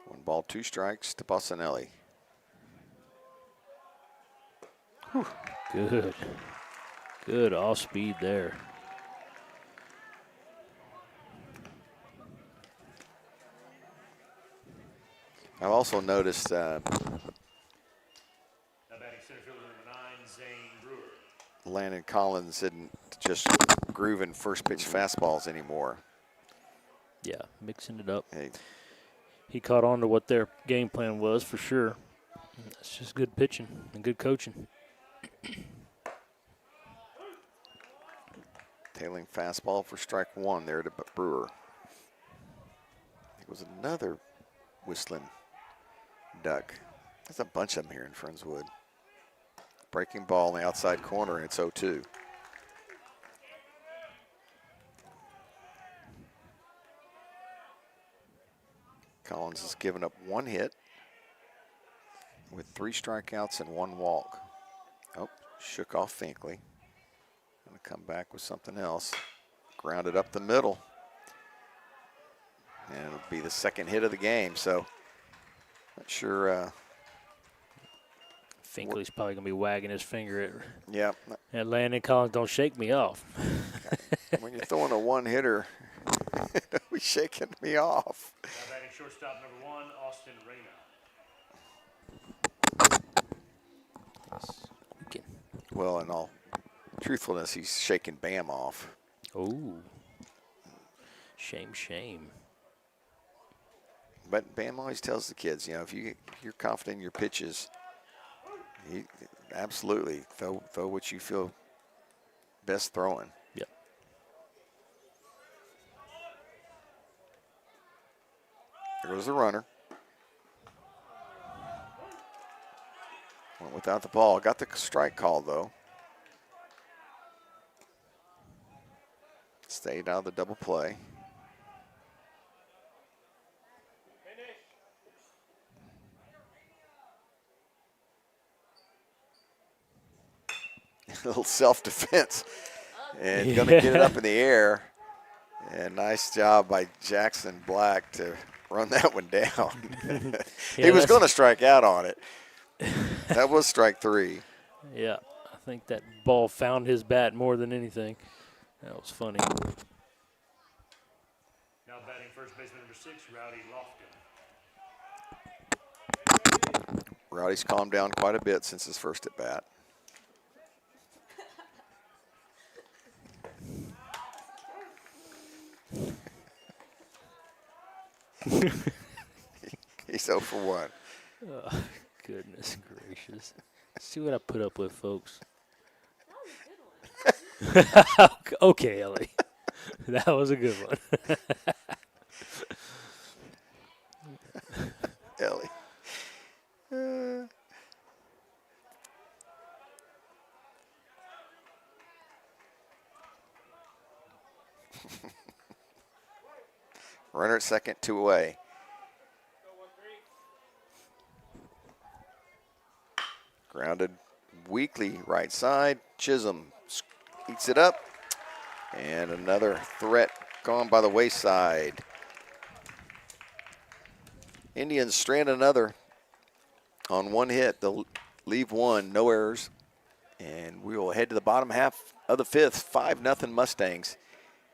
One ball, 2 strikes to Bossanelli. Good. Good off speed there. I've also noticed Now batting center fielder number 9, Zane Brewer. Landon Collins isn't just grooving first pitch fastballs anymore. Yeah, mixing it up. Hey, He caught on to what their game plan was for sure. It's just good pitching and good coaching. tailing fastball for strike 1 there to Brewer. It was another whistling duck. There's a bunch of them here in Friendswood. Breaking ball in the outside corner, and it's 0-2. Collins has given up 1 hit with 3 strikeouts and 1 walk. Oh, shook off Finkley. Going to come back with something else. Grounded up the middle. And it'll be the 2nd hit of the game. So, not sure. Finkley's probably going to be wagging his finger Yeah. at Landon Collins. Don't shake me off. When you're throwing a 1-hitter, he's shaking me off. Now batting shortstop number 1, Austin Reyna. Well, in all truthfulness, he's shaking Bam off. Oh, shame. But Bam always tells the kids, you know, if you're confident in your pitches, absolutely throw what you feel best throwing. Yep. There goes the runner. Went without the ball. Got the strike call, though. Stayed out of the double play. A little self-defense. And going to get it up in the air. And nice job by Jackson Black to run that one down. He was going to strike out on it. That was strike 3. Yeah, I think that ball found his bat more than anything. That was funny. Now batting first baseman number 6, Rowdy Lofton. Rowdy's calmed down quite a bit since his first at bat. He's 0 for 1. Oh, goodness gracious. See what I put up with, folks. Okay, Ellie. That was a good one. Ellie. Runner at second, 2 away. Grounded weakly right side. Chisholm eats it up. And another threat gone by the wayside. Indians strand another on 1 hit. They'll leave 1, no errors. And we will head to the bottom half of the 5th. 5-0 Mustangs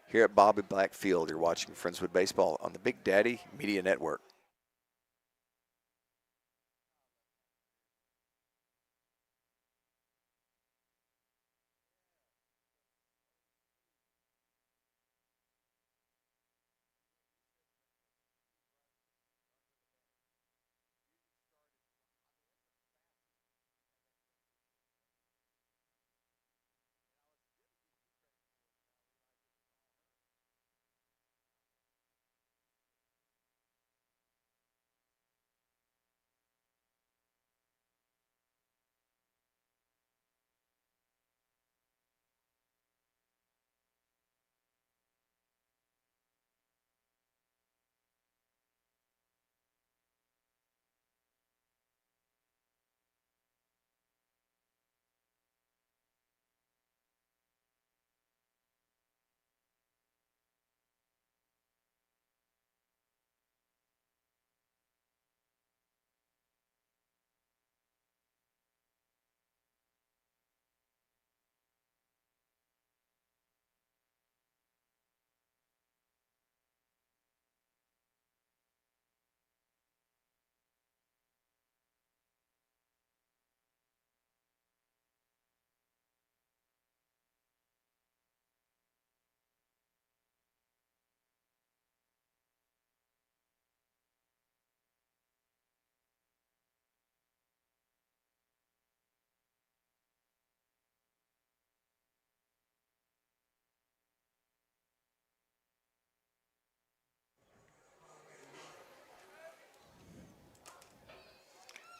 here at Bobby Black Field. You're watching Friendswood Baseball on the Big Daddy Media Network.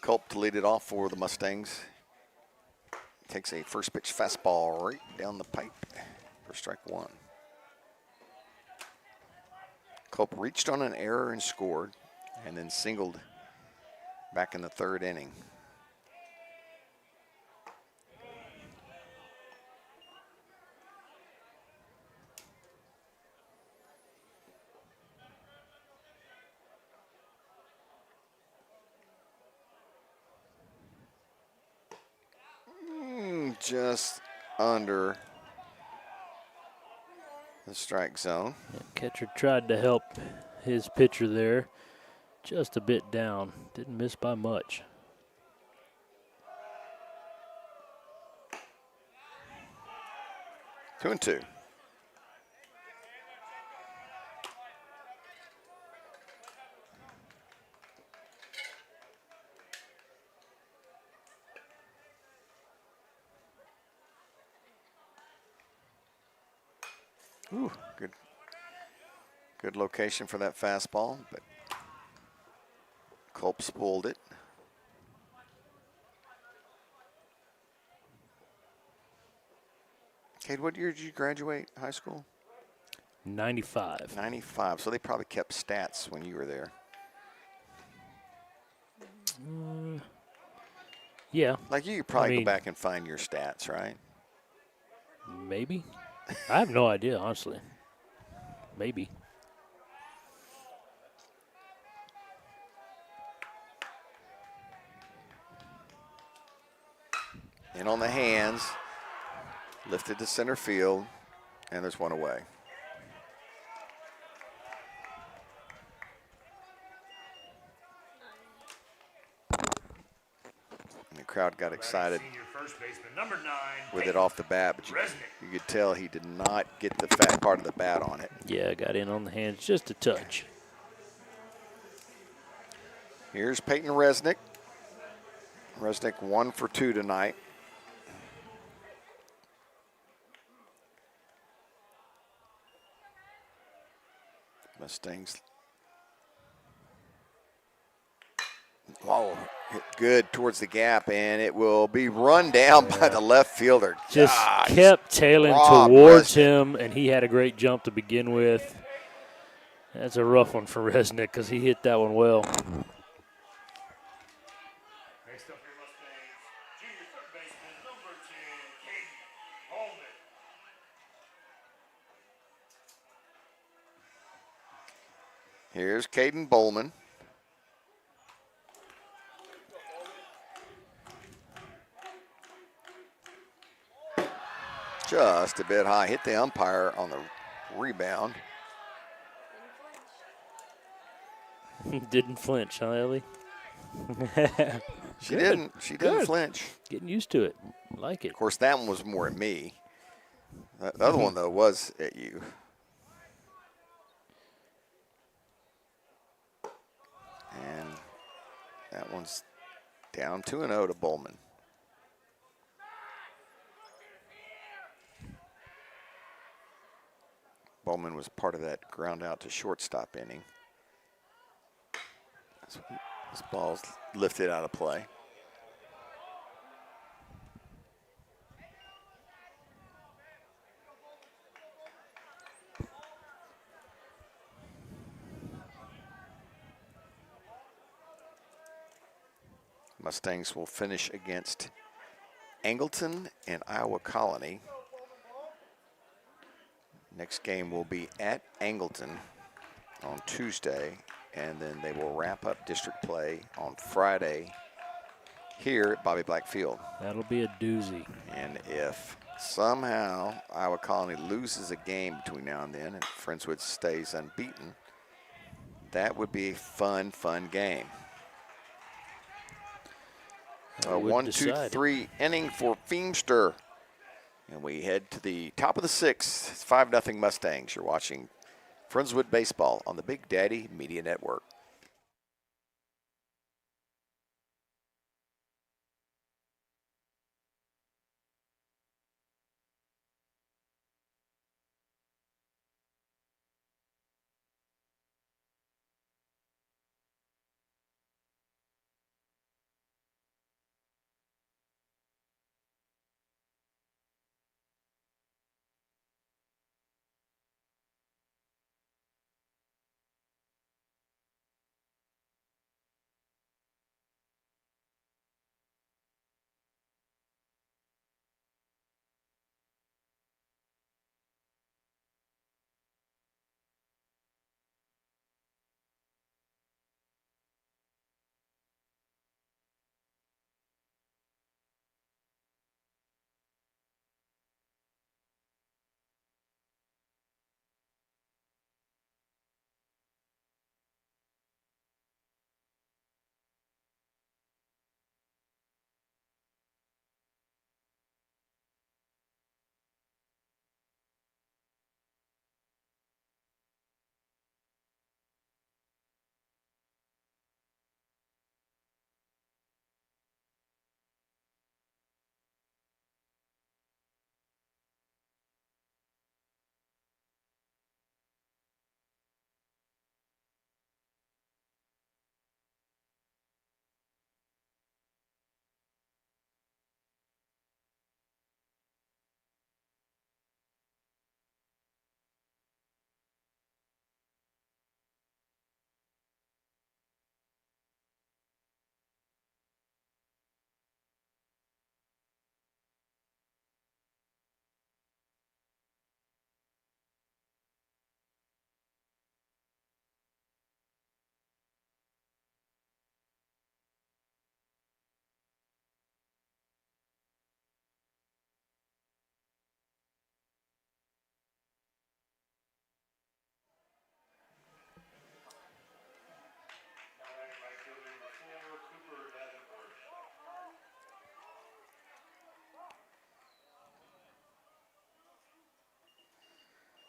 Culp to lead it off for the Mustangs. Takes a first pitch fastball right down the pipe for strike 1. Culp reached on an error and scored. and then singled back in the third inning. Just under the strike zone. Yeah, catcher tried to help his pitcher there, just a bit down. Didn't miss by much. 2-2. Ooh, good location for that fastball, but Culp's pulled it. Cade, what year did you graduate high school? 95. 95, so they probably kept stats when you were there. Yeah, Like you could probably mean- go back and find your stats, right? maybe. I have no idea, honestly. Maybe. In on the hands, lifted to center field, and there's one away. And the crowd got excited Senior first baseman, number 9. with it off the bat, but you could tell he did not get the fat part of the bat on it. Yeah, got in on the hands just a touch. Here's Peyton Resnick. Resnick 1 for 2 tonight. Mustangs. Wow, hit good towards the gap, and it will be run down by the left fielder. Just Gosh, kept tailing Rob towards Resnick. him, and he had a great jump to begin with. That's a rough one for Resnick because he hit that one well. Next up for your Mustangs, junior third baseman, number 10, Caden Holman. Here's Caden Bowman. Just a bit high. Hit the umpire on the rebound. Didn't flinch, huh, Ellie? She Good. didn't. She didn't Good. flinch. Getting used to it. Like it. Of course, that one was more at me. The other one, though, was at you. And that one's down 2-0 to Bowman. Bowman was part of that ground out to shortstop inning. This ball's lifted out of play. Mustangs will finish against Angleton and Iowa Colony. Next game will be at Angleton on Tuesday, and then they will wrap up district play on Friday here at Bobby Black Field. That'll be a doozy. And if somehow Iowa Colony loses a game between now and then and Friendswood stays unbeaten, that would be a fun game. That would 1, 2, decide it. 3 inning for Feimster. And we head to the top of the 6th. It's 5-0 Mustangs. You're watching Friendswood Baseball on the Big Daddy Media Network.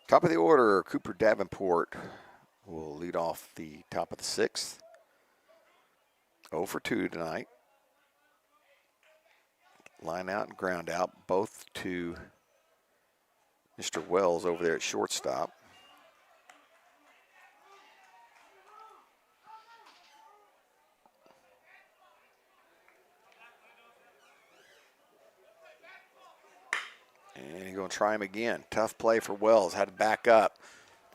Top of the order, Cooper Davenport will lead off the top of the 6th. 0 for 2 tonight. Line out and ground out, both to Mr. Wells over there at shortstop. And he's going to try him again. Tough play for Wells. Had to back up.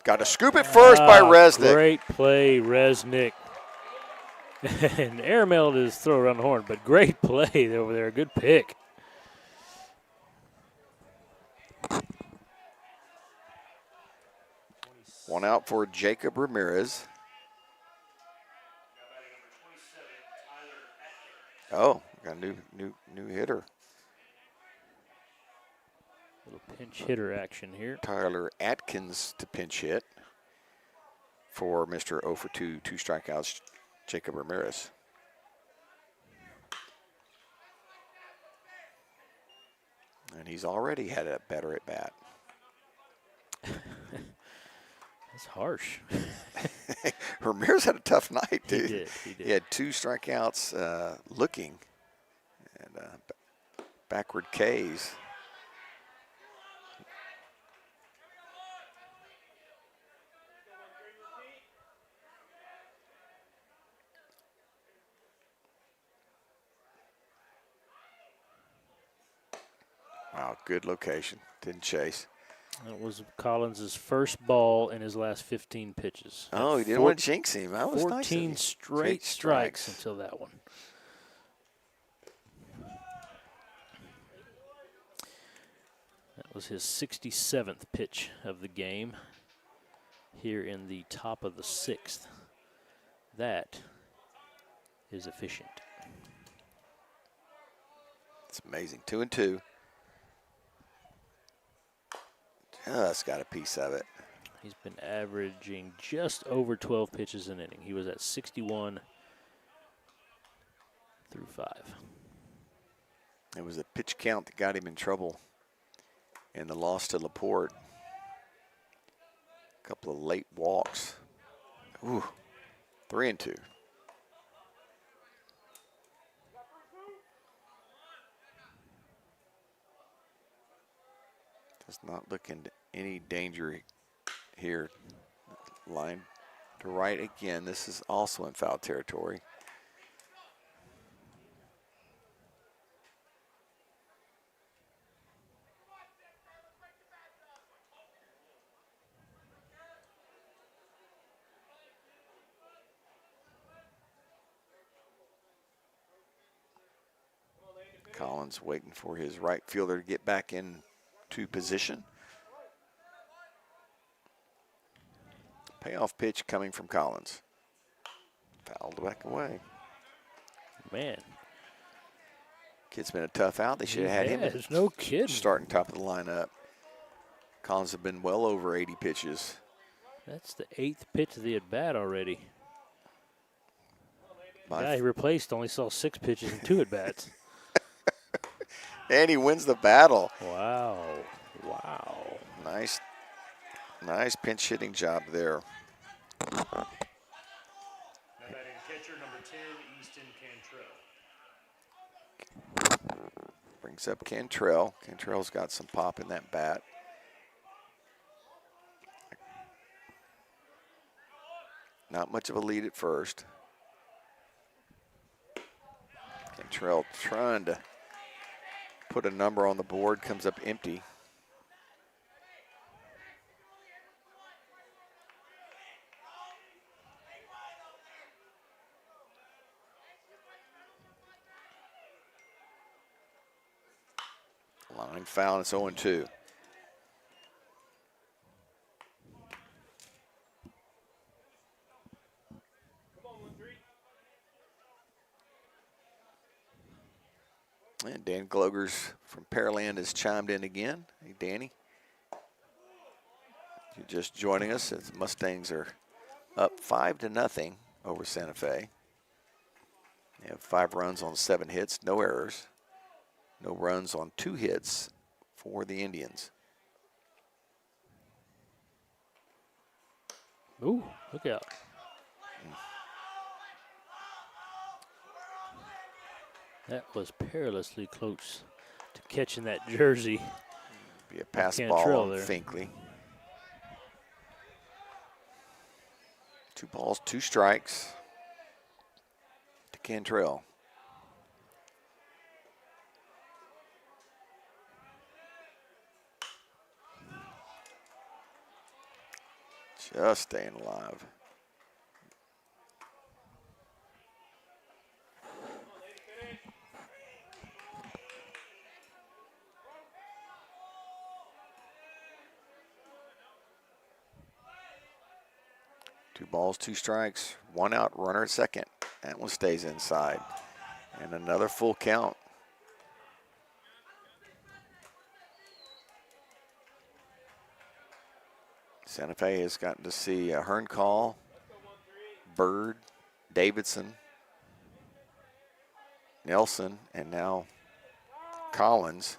Got to scoop it first by Resnick. Great play, Resnick. And airmailed his throw around the horn, but great play over there. Good pick. One out for Jacob Ramirez. Oh, got a new hitter. Little pinch hitter action here. Tyler Atkins to pinch hit for Mr. 0 for 2, 2 strikeouts, Jacob Ramirez. And he's already had a better at bat. That's harsh. Ramirez had a tough night, dude. He did. He had 2 strikeouts looking and backward Ks. Wow, good location. Didn't chase. That was Collins' first ball in his last 15 pitches. Oh, he didn't want to jinx him. That was 14 nice of him. straight strikes until that one. That was his 67th pitch of the game here in the top of the 6th. That is efficient. It's amazing. 2 and 2. Just got a piece of it. He's been averaging just over 12 pitches an inning. He was at 61 through 5. It was a pitch count that got him in trouble in the loss to LaPorte. A couple of late walks. Ooh, 3 and 2. Does not look into any danger here. Line to right again. This is also in foul territory. Collins waiting for his right fielder to get back into position. Payoff pitch coming from Collins. Fouled back away. Man. Kid's been a tough out. They should have had him. There's no kidding. Starting top of the lineup. Collins have been well over 80 pitches. That's the 8th pitch of the at-bat already. The guy he replaced only saw 6 pitches and 2 at-bats. And he wins the battle. Wow. Wow. Nice pinch hitting job there. Now batting catcher number 10, Easton Cantrell. Brings up Cantrell. Cantrell's got some pop in that bat. Not much of a lead at first. Cantrell trying to put a number on the board, comes up empty. Line foul, it's 0-2. And Dan Glogers from Pearland has chimed in again. Hey, Danny. You're just joining us as the Mustangs are up 5-0 over Santa Fe. They have 5 runs on 7 hits, no errors. No runs on 2 hits for the Indians. Ooh, look out. That was perilously close to catching that jersey. Be a pass Cantrell ball on there. Finkley. 2 balls, 2 strikes to Cantrell. Just staying alive. Two balls, 2 strikes, 1 out, runner at second. That one stays inside. And another full count. Santa Fe has gotten to see Herncall, Bird, Davidson, Nelson, and now Collins.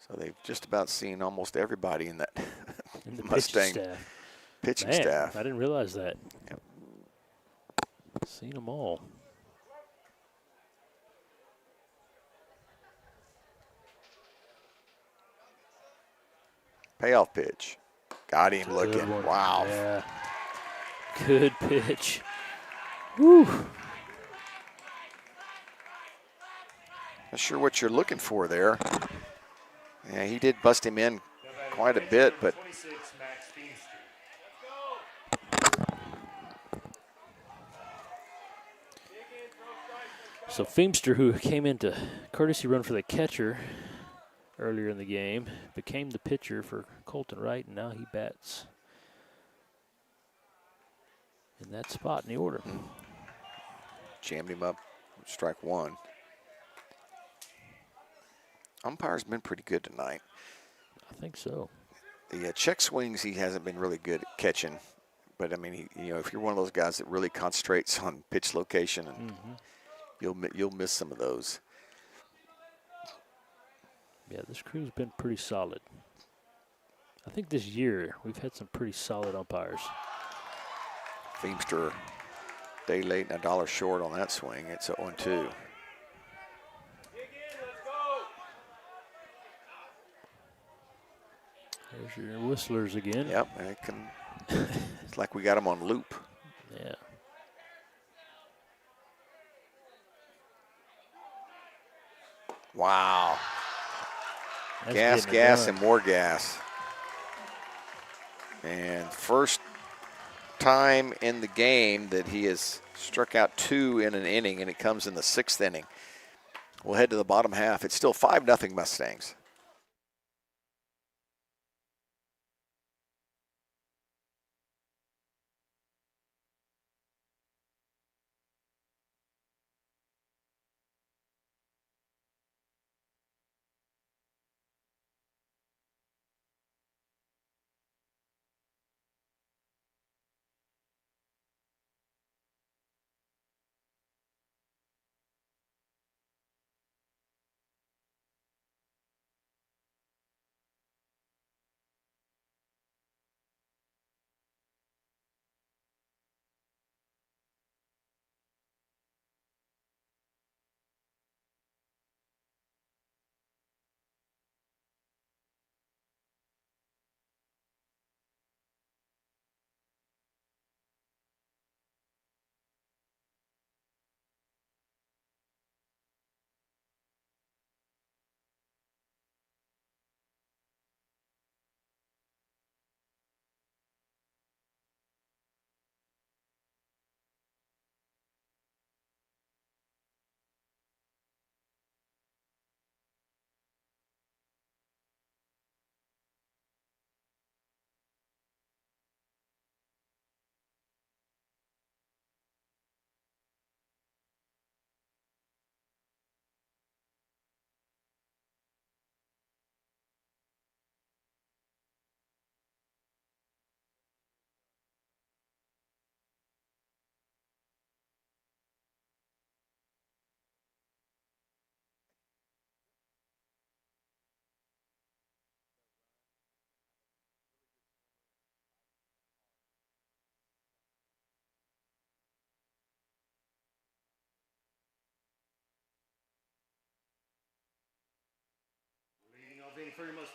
So they've just about seen almost everybody in that In the Mustang pitching staff. pitching Man, staff. I didn't realize that. Yep. Seen them all. Payoff pitch. Got him Good looking. one. Wow. Yeah. Good pitch. Woo. Not sure what you're looking for there. Yeah, he did bust him in quite a bit, but 26, Max Feemster. So Feemster, who came into courtesy run for the catcher earlier in the game, became the pitcher for Colton Wright, and now he bats in that spot in the order. jammed him up, strike 1. Umpire's been pretty good tonight. I think so. The check swings he hasn't been really good at catching, but I mean, if you're one of those guys that really concentrates on pitch location, and you'll miss some of those. Yeah, this crew's been pretty solid. I think this year we've had some pretty solid umpires. Feemster, day late and $1 short on that swing. It's 0-2. There's your whistlers again. Yep, it's like we got them on loop. Yeah. Wow. That's Gas, getting it gas, done. and more gas. And first time in the game that he has struck out 2 in an inning, and it comes in the 6th inning. We'll head to the bottom half. It's still 5-0 Mustangs.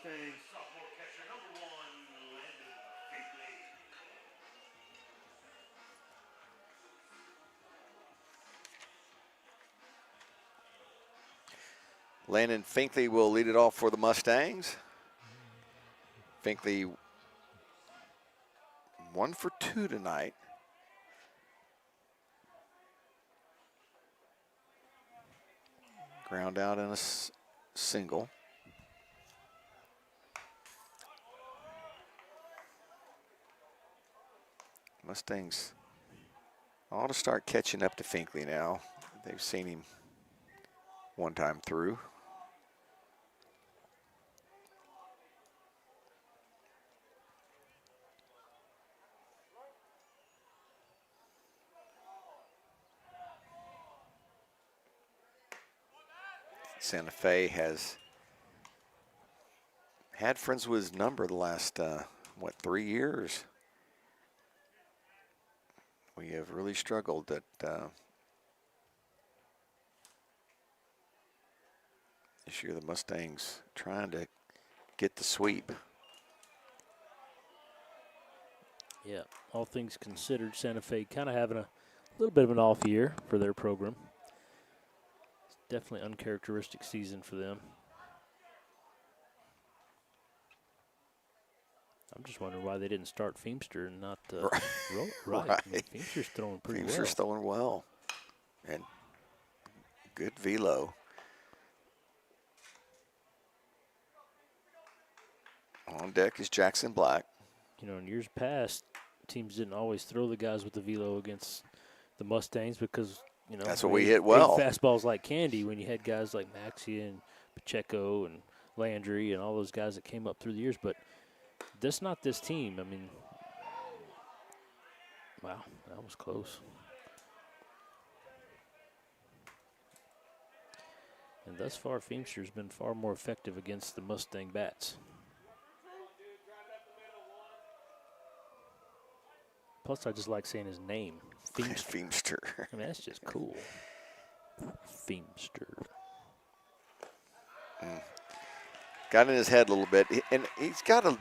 Mustangs, sophomore catcher number 1, Landon Finkley. Landon Finkley will lead it off for the Mustangs. Finkley 1 for 2 tonight. Ground out and a single. Mustangs ought to start catching up to Finkley now. They've seen him one time through. Santa Fe has had Friendswood's number the last, 3 years? We have really struggled at this year. The Mustangs trying to get the sweep. Yeah, all things considered, Santa Fe kind of having a little bit of an off year for their program. It's definitely uncharacteristic season for them. I'm just wondering why they didn't start Feemster and not right. I mean, Feemster's throwing pretty well. Feemster's throwing well. And good velo. On deck is Jackson Black. You know, in years past, teams didn't always throw the guys with the velo against the Mustangs because, you know, that's what we hit well. Fastballs like candy when you had guys like Maxia and Pacheco and Landry and all those guys that came up through the years. But that's not this team. I mean, wow, that was close. And thus far, Feemster's been far more effective against the Mustang bats. Plus, I just like saying his name, Feemster. Feemster. I mean, that's just cool. Feemster. Got in his head a little bit, and he's got a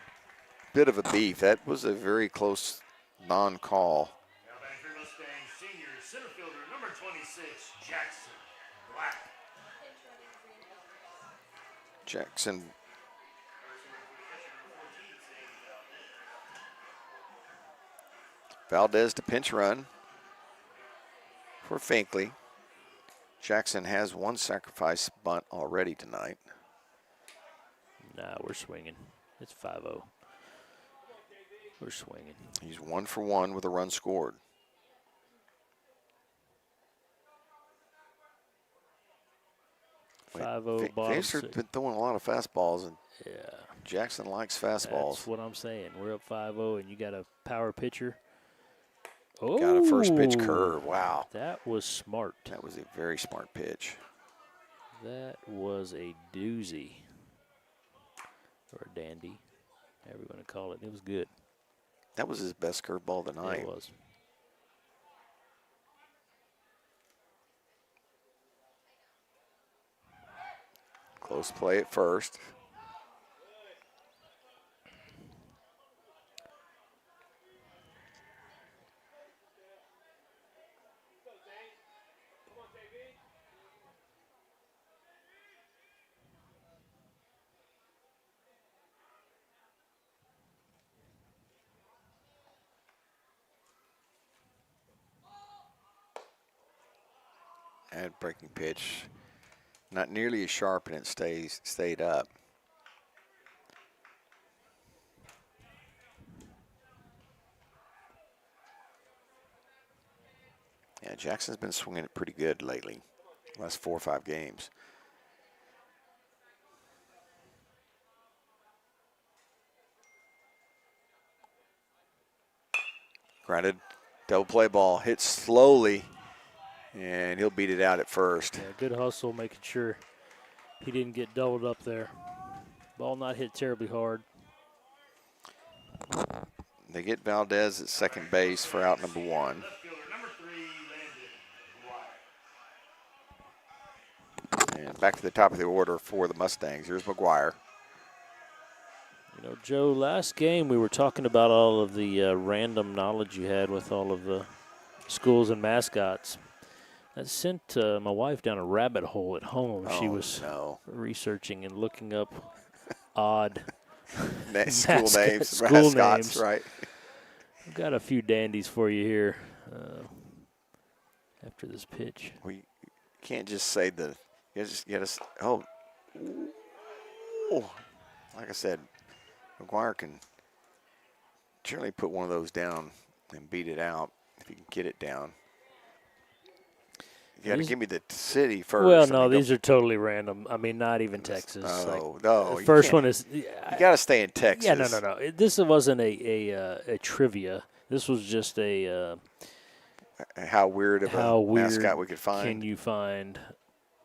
bit of a beef. That was a very close non-call. Now batting for Mustangs, senior center fielder number 26, Jackson Black. Jackson. Valdez to pinch run for Finkley. Jackson has one sacrifice bunt already tonight. Nah, we're swinging. It's 5-0. We're swinging. He's 1 for 1 with a run scored. Wait, 5-0 bottom. Feemster's been throwing a lot of fastballs, and yeah, Jackson likes fastballs. That's what I'm saying. We're up 5-0, and you got a power pitcher. Oh, got a first pitch curve. Wow. That was smart. That was a very smart pitch. That was a doozy. Or a dandy, however you want to call it. It was good. That was his best curveball tonight. Yeah, it was. Close play at first. And breaking pitch, not nearly as sharp, and it stayed up. Yeah, Jackson's been swinging it pretty good lately, last 4 or 5 games. Grounded, double play ball, hit slowly. And he'll beat it out at first. Yeah, good hustle, making sure he didn't get doubled up there. Ball not hit terribly hard. They get Valdez at second base for out number 1. And back to the top of the order for the Mustangs. Here's McGuire. Joe, last game we were talking about all of the random knowledge you had with all of the schools and mascots. That sent my wife down a rabbit hole at home. She was researching and looking up odd school names, school mascots, names. right? I've got a few dandies for you here after this pitch. We can't just say the. You just like I said, McGuire can generally put one of those down and beat it out if he can get it down. You got to give me the city first. Well, no, these are totally random. I mean, not even Texas. No. The first one is. You got to stay in Texas. Yeah, no. This wasn't a trivia. This was just a. How weird of a mascot we could find. Can you find?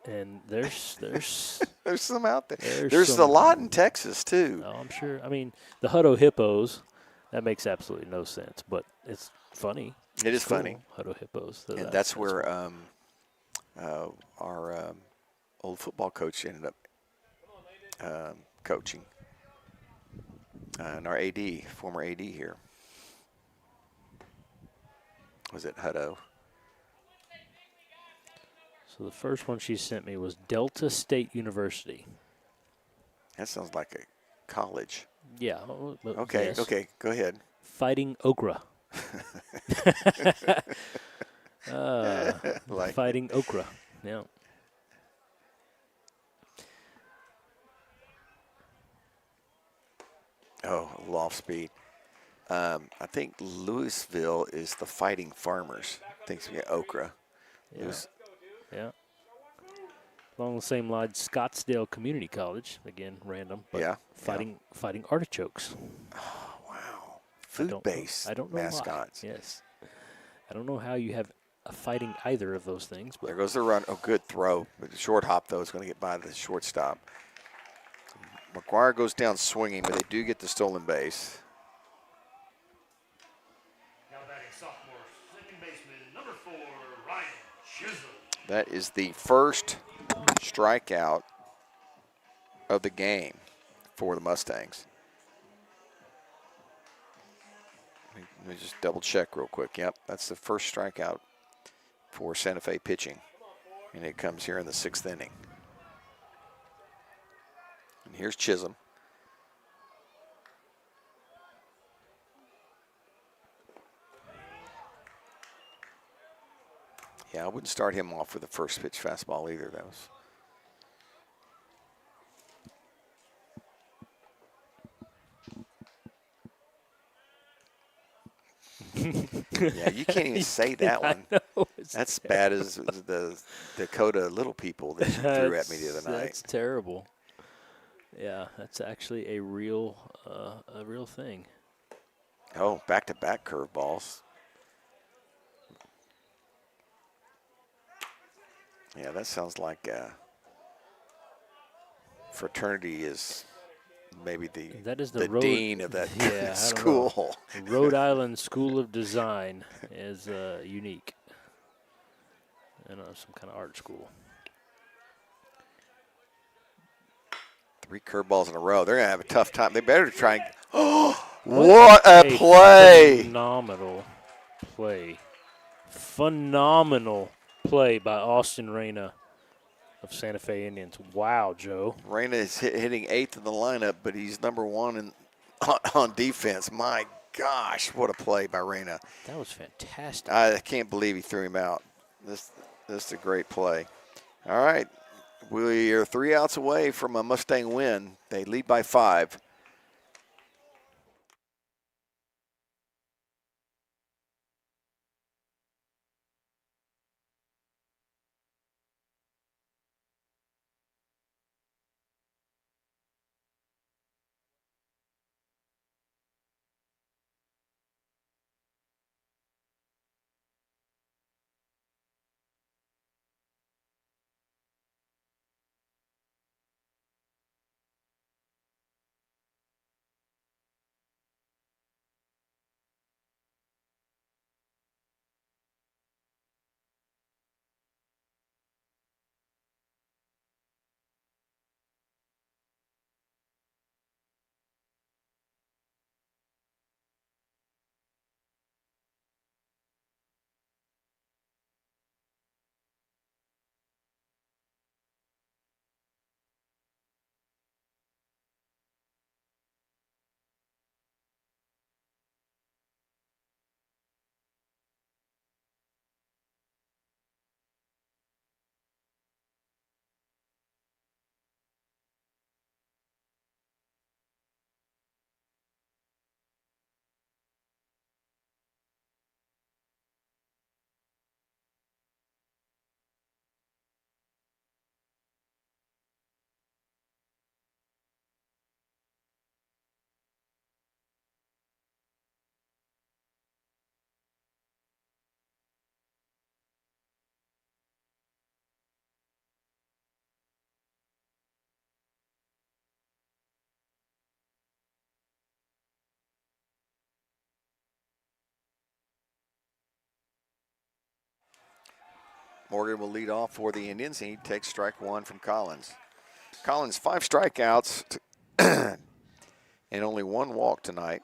And there's there's some out there. There's a lot in Texas too. Oh, I'm sure. I mean, the Hutto Hippos. That makes absolutely no sense, but it's funny. It is funny. Hutto Hippos. And that's where our old football coach ended up coaching. And our AD, former AD here. Was it Hutto? So the first one she sent me was Delta State University. That sounds like a college. Yeah. Okay, yes. okay, go ahead. Fighting Okra. Fighting Okra. Yeah. Oh, loft speed. I think Louisville is the Fighting Farmers. I think it's Okra. Yeah. Yeah. Along the same line, Scottsdale Community College. Again, random. But fighting artichokes. Oh, wow. Food-based mascots. Why. Yes. I don't know how you have a fighting either of those things. But there goes the run. Oh, good throw. But the short hop, though, is going to get by the shortstop. McGuire goes down swinging, but they do get the stolen base. Now batting sophomore, second baseman, number 4, Ryan Chisholm. That is the first strikeout of the game for the Mustangs. Let me just double check real quick. Yep, that's the first strikeout for Santa Fe pitching. And it comes here in the 6th inning. And here's Chisholm. Yeah, I wouldn't start him off with the first pitch fastball either. That was. Yeah, you can't even say that one. That's bad as the Dakota Little People that you threw at me the other night. That's terrible. Yeah, that's actually a real thing. Oh, back-to-back curveballs. Yeah, that sounds like fraternity is maybe the dean of that school. Rhode Island School of Design is unique. I don't know, some kind of art school. 3 curveballs in a row. They're going to have a tough time. They better try and – oh, what a play. Phenomenal play. Phenomenal play by Austin Reyna of Santa Fe Indians. Wow, Joe. Reyna is hitting 8th in the lineup, but he's number 1 on defense. My gosh, what a play by Reyna. That was fantastic. I can't believe he threw him out. This is a great play. All right. We are 3 outs away from a Mustang win. They lead by 5. Morgan will lead off for the Indians, and he takes strike one from Collins. Collins, 5 strikeouts and only 1 walk tonight.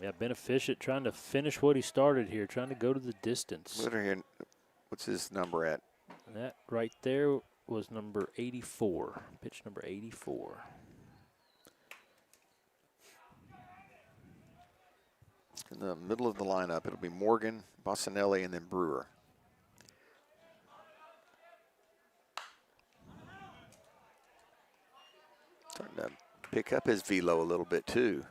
Yeah, Beneficient trying to finish what he started here, trying to go to the distance. What's his number at? And that right there was number 84, pitch number 84. In the middle of the lineup, it'll be Morgan, Bossanelli, and then Brewer. Starting to pick up his velo a little bit, too.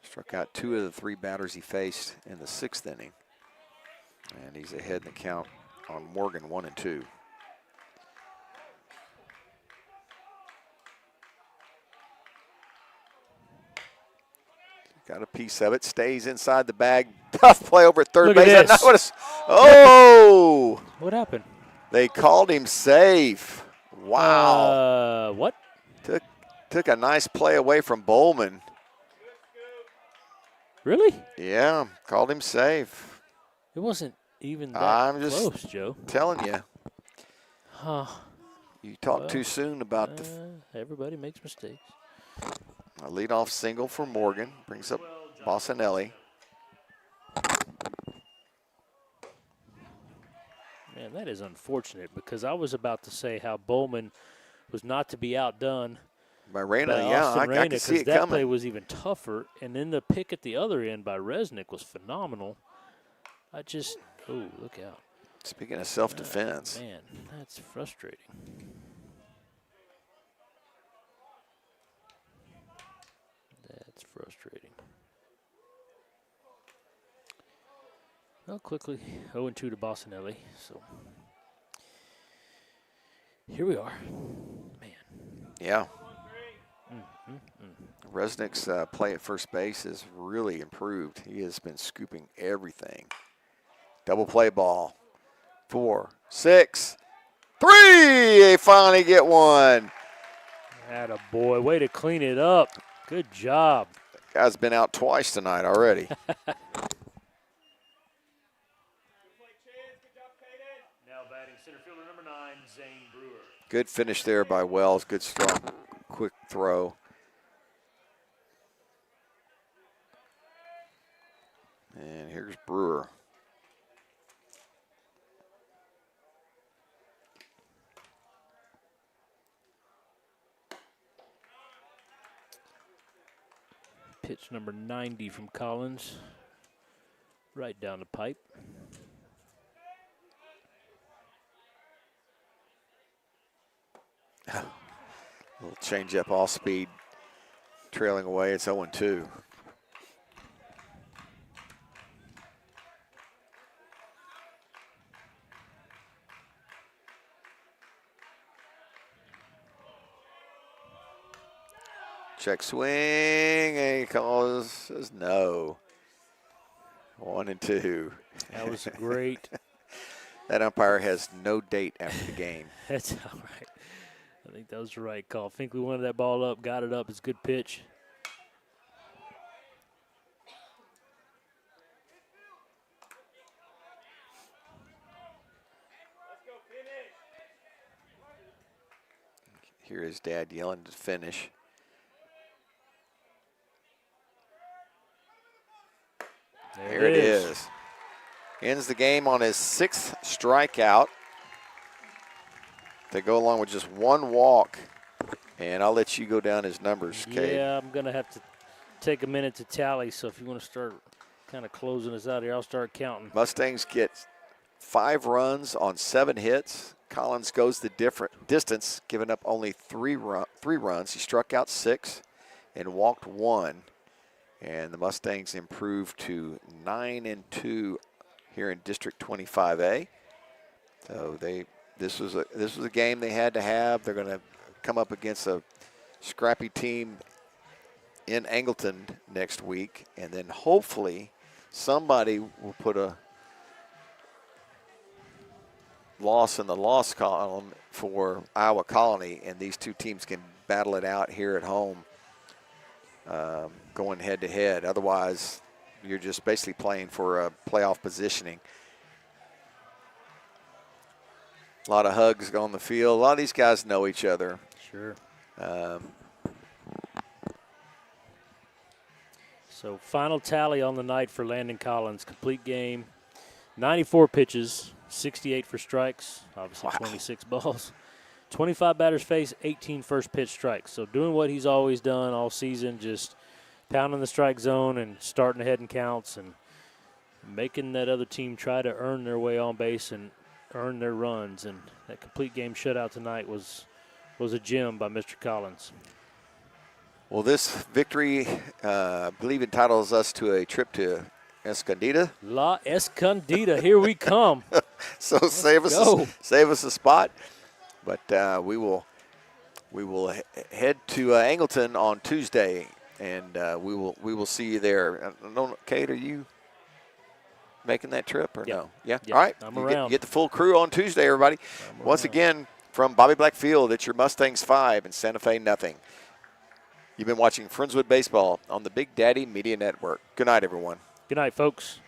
Struck out 2 of the 3 batters he faced in the 6th inning. And he's ahead in the count on Morgan, 1 and 2. Got a piece of it, stays inside the bag. Tough play over at third Look base. at this. Oh! What happened? They called him safe. Wow. What? Took a nice play away from Bowman. Really? Yeah, called him safe. It wasn't even that I'm just close, Joe. telling you. Huh. You talked too soon about the everybody makes mistakes. a leadoff single for Morgan. Brings up Bossanelli. Man, that is unfortunate because I was about to say how Bowman was not to be outdone By Reyna, by yeah, Austin I Reyna, can see it that play coming. was even tougher. And then the pick at the other end by Resnick was phenomenal. Oh, look out. Speaking of self-defense. Man, that's frustrating. That's frustrating. Well, quickly, 0-2 to Bossanelli. So here we are. Man. Yeah. Resnick's play at first base has really improved. He has been scooping everything. Double play ball. 4, 6, 3. They finally get one. Atta boy, way to clean it up. Good job. Guy's been out twice tonight already. Now batting center fielder number 9, Zane Brewer. Good finish there by Wells. Good, strong, quick throw. And here's Brewer. Pitch number 90 from Collins. Right down the pipe. Little change up off speed. Trailing away. It's 0-2. Check swing, and he calls, says no. 1-2. That was great. That umpire has no date after the game. That's all right. I think that was the right call. Finkley wanted that ball up, got it up. It's a good pitch. Hear his dad yelling to finish. There it is. Ends the game on his 6th strikeout. They go along with just 1 walk. And I'll let you go down his numbers, Cade. Yeah, I'm going to have to take a minute to tally. So if you want to start kind of closing us out here, I'll start counting. Mustangs get 5 runs on 7 hits. Collins goes the distance, giving up only 3 runs. He struck out 6 and walked 1. And the Mustangs improved to 9-2 here in District 25A. So this was a game they had to have. They're going to come up against a scrappy team in Angleton next week, and then hopefully somebody will put a loss in the loss column for Iowa Colony, and these two teams can battle it out here at home. Going head-to-head. Otherwise, you're just basically playing for a playoff positioning. A lot of hugs on the field. A lot of these guys know each other. Sure. So final tally on the night for Landon Collins. Complete game, 94 pitches, 68 for strikes, obviously 26 balls. 25 batters faced, 18 first pitch strikes. So doing what he's always done all season, just pounding the strike zone and starting ahead in counts and making that other team try to earn their way on base and earn their runs. And that complete game shutout tonight was a gem by Mr. Collins. Well, this victory, I believe, entitles us to a trip to Escondida. La Escondida, here we come. So save us a spot. But we will head to Angleton on Tuesday, and we will see you there. Kate, are you making that trip or no? Yeah. Yep. All right. I'm you around. Get the full crew on Tuesday, everybody. Once again, from Bobby Black Field, it's your Mustangs 5 and Santa Fe nothing. You've been watching Friendswood Baseball on the Big Daddy Media Network. Good night, everyone. Good night, folks.